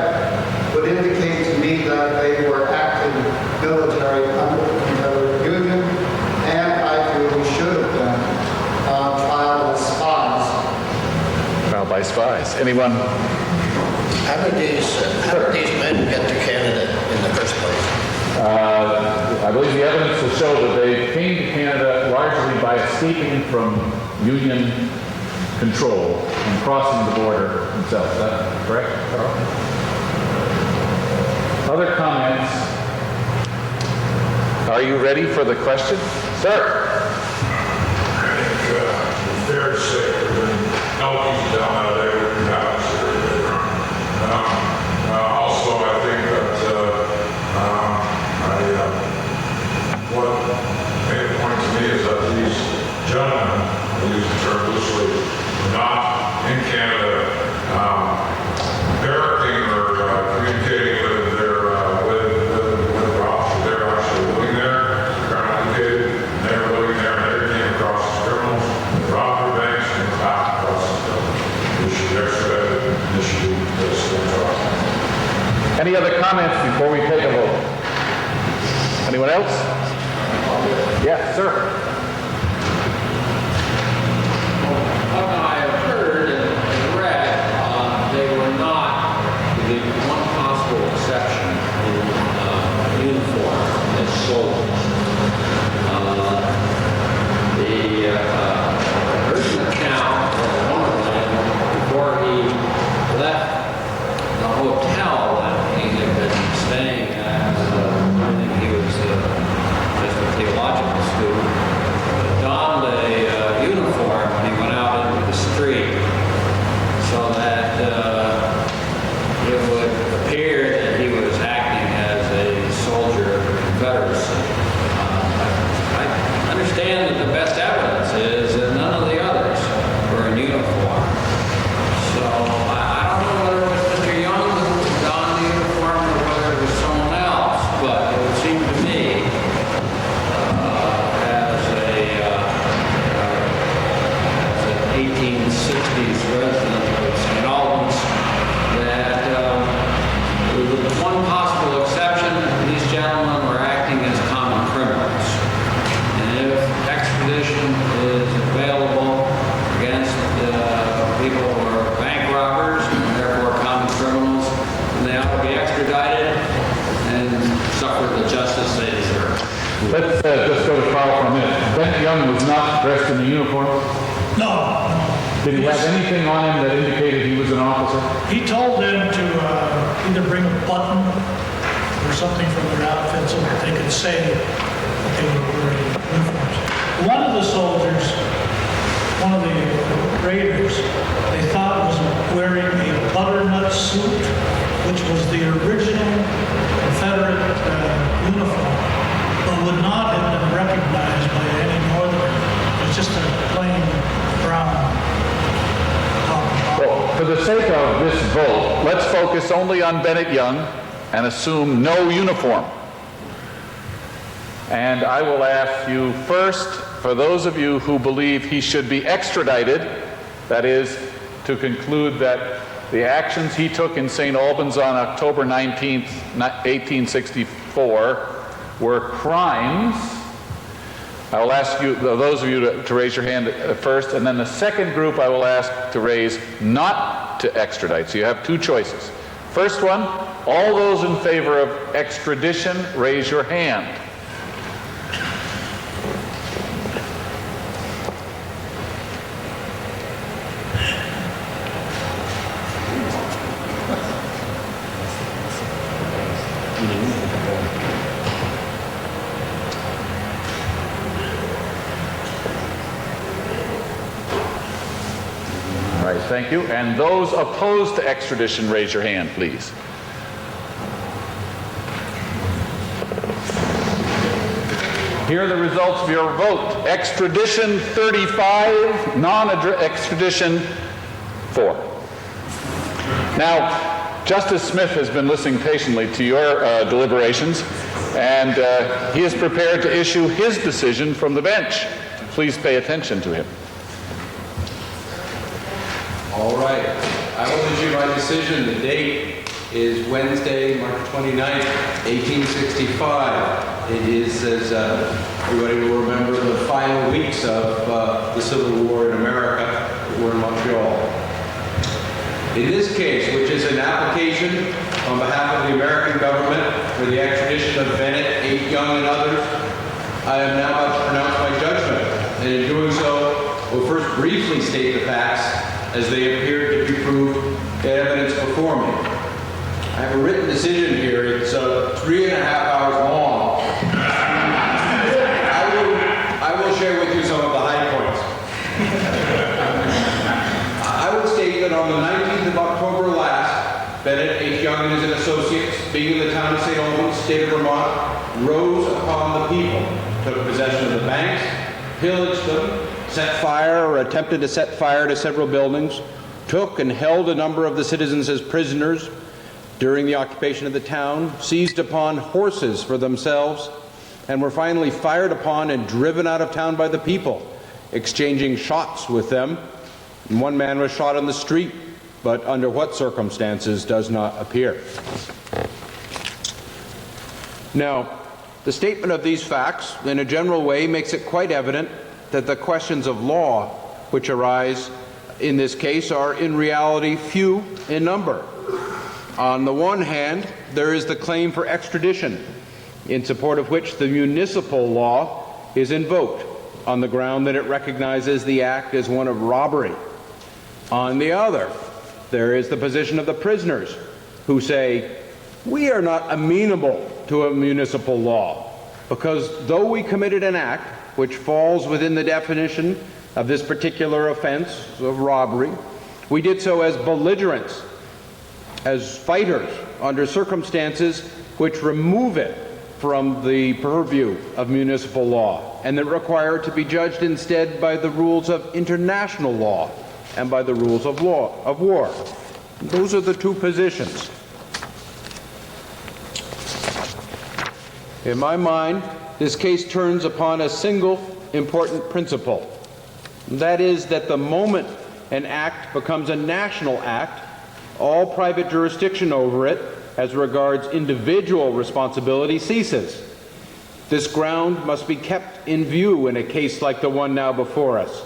would indicate to me that they were acting military under the Confederate Union, and I feel we should have been trial as spies. Trial by spies. Anyone? How did these men get to Canada in the first place? I believe the evidence will show that they came to Canada largely by escaping from Union control and crossing the border themselves. Is that correct, Carl? Other comments? Are you ready for the question? Sir? I think it's fair to say there's been elkies down out there with the house. Also, I think that what made a point to me is that these gentlemen, I use the term loosely, were not in Canada barracking or communicating with their with officers. They're actually living there, they're uneducated, and they were living there, and they came across as criminals, they robbed their banks, and they back across the they should be extradited, and they should be still trial. Any other comments before we take a vote? Anyone else? Yes, sir. What I have heard and read, they were not, with one possible exception, in uniform as soldiers. I heard an account of one of them before he left the hotel that he had been staying at. I think he was just a theological student. Young was not dressed in a uniform? No. Did he have anything on him that indicated he was an officer? He told them to either bring a button or something from their outfit so that they could say that they were wearing uniforms. One of the soldiers, one of the raiders, they thought was wearing a butternut suit, which was the original Confederate uniform, but would not have been recognized by any Northerner. It was just a plain brown. Well, for the sake of this vote, let's focus only on Bennett Young and assume no uniform. And I will ask you first, for those of you who believe he should be extradited, that is, to conclude that the actions he took in St. Albans on October 19th, 1864 were crimes, I will ask you, those of you to raise your hand first, and then the second group I will ask to raise not to extradite. So you have two choices. First one, all those in favor of extradition, raise your hand. Thank you. And those opposed to extradition, raise your hand, please. Here are the results of your vote. Extradition 35, non-extradition 4. Now, Justice Smith has been listening patiently to your deliberations, and he is prepared to issue his decision from the bench. Please pay attention to him. All right. I will issue my decision. The date is Wednesday, March 29th, 1865. It is, as everybody will remember, the final weeks of the Civil War in America. We're in Montreal. In this case, which is an application on behalf of the American government for the extradition of Bennett, 8 Young, and others, I am now about to pronounce my judgment. And in doing so, will first briefly state the facts as they appear to be proved in evidence before me. I have a written decision here. It's 3.5 hours long. I will share with you some of the high points. I would state that on the 19th of October last, Bennett, H. Young, and his associates, being in the town of St. Albans, state of Vermont, rose upon the people, took possession of the banks, pillaged them, set fire or attempted to set fire to several buildings, took and held a number of the citizens as prisoners during the occupation of the town, seized upon horses for themselves, and were finally fired upon and driven out of town by the people, exchanging shots with them. And one man was shot on the street, but under what circumstances does not appear. Now, the statement of these facts, in a general way, makes it quite evident that the questions of law which arise in this case are in reality few in number. On the one hand, there is the claim for extradition, in support of which the municipal law is invoked on the ground that it recognizes the act as one of robbery. On the other, there is the position of the prisoners, who say, we are not amenable to a municipal law, because though we committed an act which falls within the definition of this particular offense of robbery, we did so as belligerents, as fighters, under circumstances which remove it from the purview of municipal law, and that require it to be judged instead by the rules of international law and by the rules of war. Those are the two positions. In my mind, this case turns upon a single important principle. That is that the moment an act becomes a national act, all private jurisdiction over it, as regards individual responsibility, ceases. This ground must be kept in view in a case like the one now before us.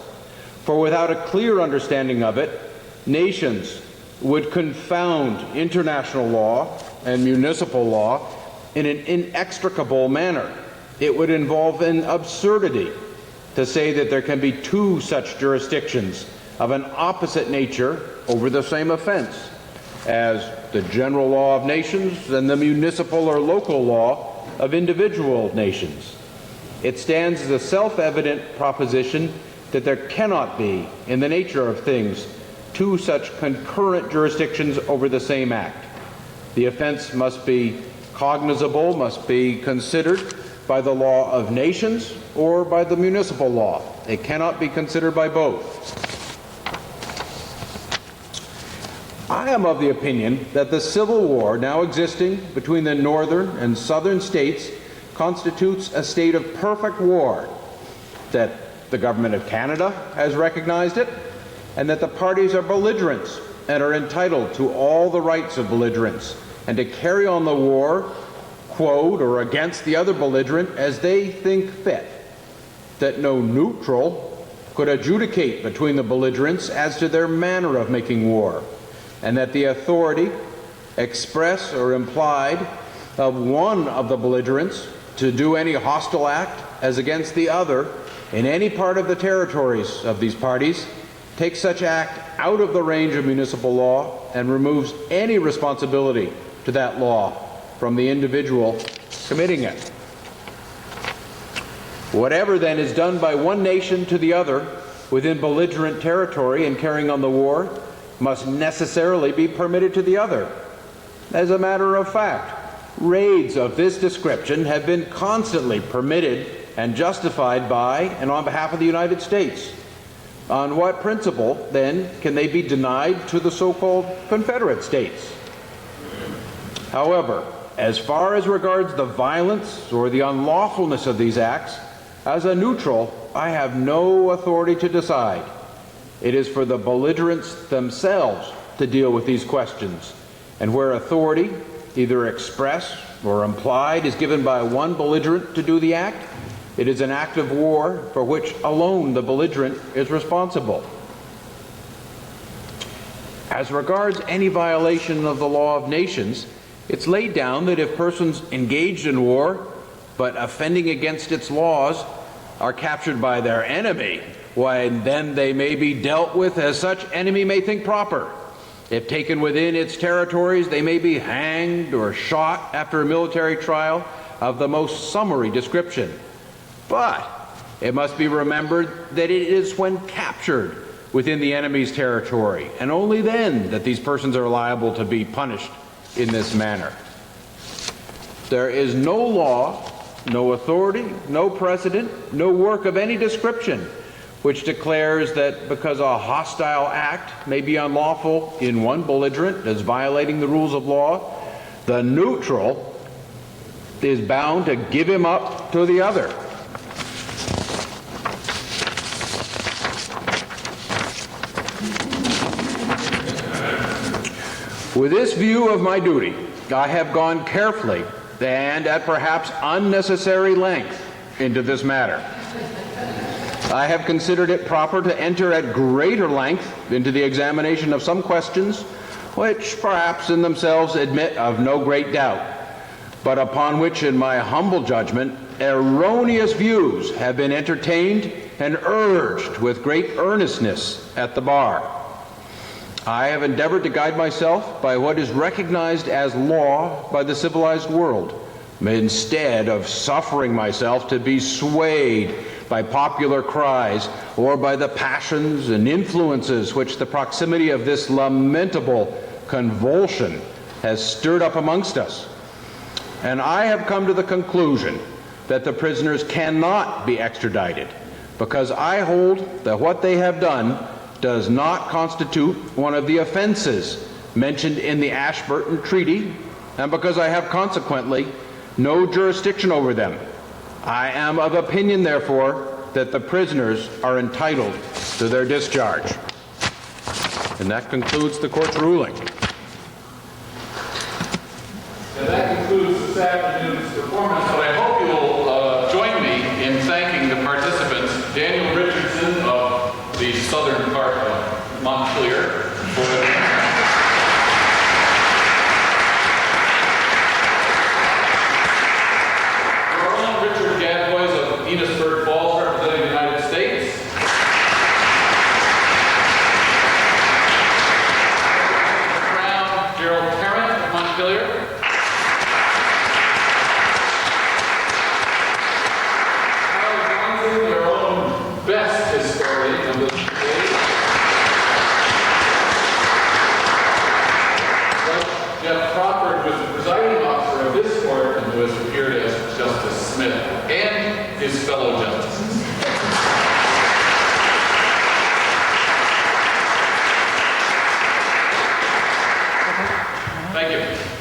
For without a clear understanding of it, nations would confound international law and municipal law in an inextricable manner. It would involve an absurdity, to say that there can be two such jurisdictions of an opposite nature over the same offense, as the general law of nations and the municipal or local law of individual nations. It stands as a self-evident proposition that there cannot be, in the nature of things, two such concurrent jurisdictions over the same act. The offense must be cognizable, must be considered by the law of nations or by the municipal law. It cannot be considered by both. I am of the opinion that the civil war now existing between the northern and southern states constitutes a state of perfect war, that the government of Canada has recognized it, and that the parties are belligerents and are entitled to all the rights of belligerents, and to carry on the war, quote, or against the other belligerent as they think fit, that no neutral could adjudicate between the belligerents as to their manner of making war, and that the authority, express or implied, of one of the belligerents to do any hostile act as against the other in any part of the territories of these parties takes such act out of the range of municipal law and removes any responsibility to that law from the individual committing it. Whatever then is done by one nation to the other within belligerent territory in carrying on the war must necessarily be permitted to the other. As a matter of fact, raids of this description have been constantly permitted and justified by and on behalf of the United States. On what principle, then, can they be denied to the so-called Confederate States? However, as far as regards the violence or the unlawfulness of these acts, as a neutral, I have no authority to decide. It is for the belligerents themselves to deal with these questions, and where authority, either express or implied, is given by one belligerent to do the act, it is an act of war for which alone the belligerent is responsible. As regards any violation of the law of nations, it's laid down that if persons engaged in war but offending against its laws are captured by their enemy, why then they may be dealt with as such enemy may think proper. If taken within its territories, they may be hanged or shot after a military trial of the most summary description. But it must be remembered that it is when captured within the enemy's territory, and only then, that these persons are liable to be punished in this manner. There is no law, no authority, no precedent, no work of any description which declares that because a hostile act may be unlawful in one belligerent as violating the rules of law, the neutral is bound to give him up to the other. With this view of my duty, I have gone carefully and at perhaps unnecessary length into this matter. I have considered it proper to enter at greater length into the examination of some questions which perhaps in themselves admit of no great doubt, but upon which, in my humble judgment, erroneous views have been entertained and urged with great earnestness at the bar. I have endeavored to guide myself by what is recognized as law by the civilized world, instead of suffering myself to be swayed by popular cries or by the passions and influences which the proximity of this lamentable convulsion has stirred up amongst us. And I have come to the conclusion that the prisoners cannot be extradited, because I hold that what they have done does not constitute one of the offenses mentioned in the Ashburton Treaty, and because I have consequently no jurisdiction over them. I am of opinion, therefore, that the prisoners are entitled to their discharge. And that concludes the court's ruling. And that concludes this afternoon's performance, but I hope you'll join me in thanking the participants, Daniel Richardson of the southern part of Montclair, for Enosburg Falls, representing the United States. his fellow justices. Thank you.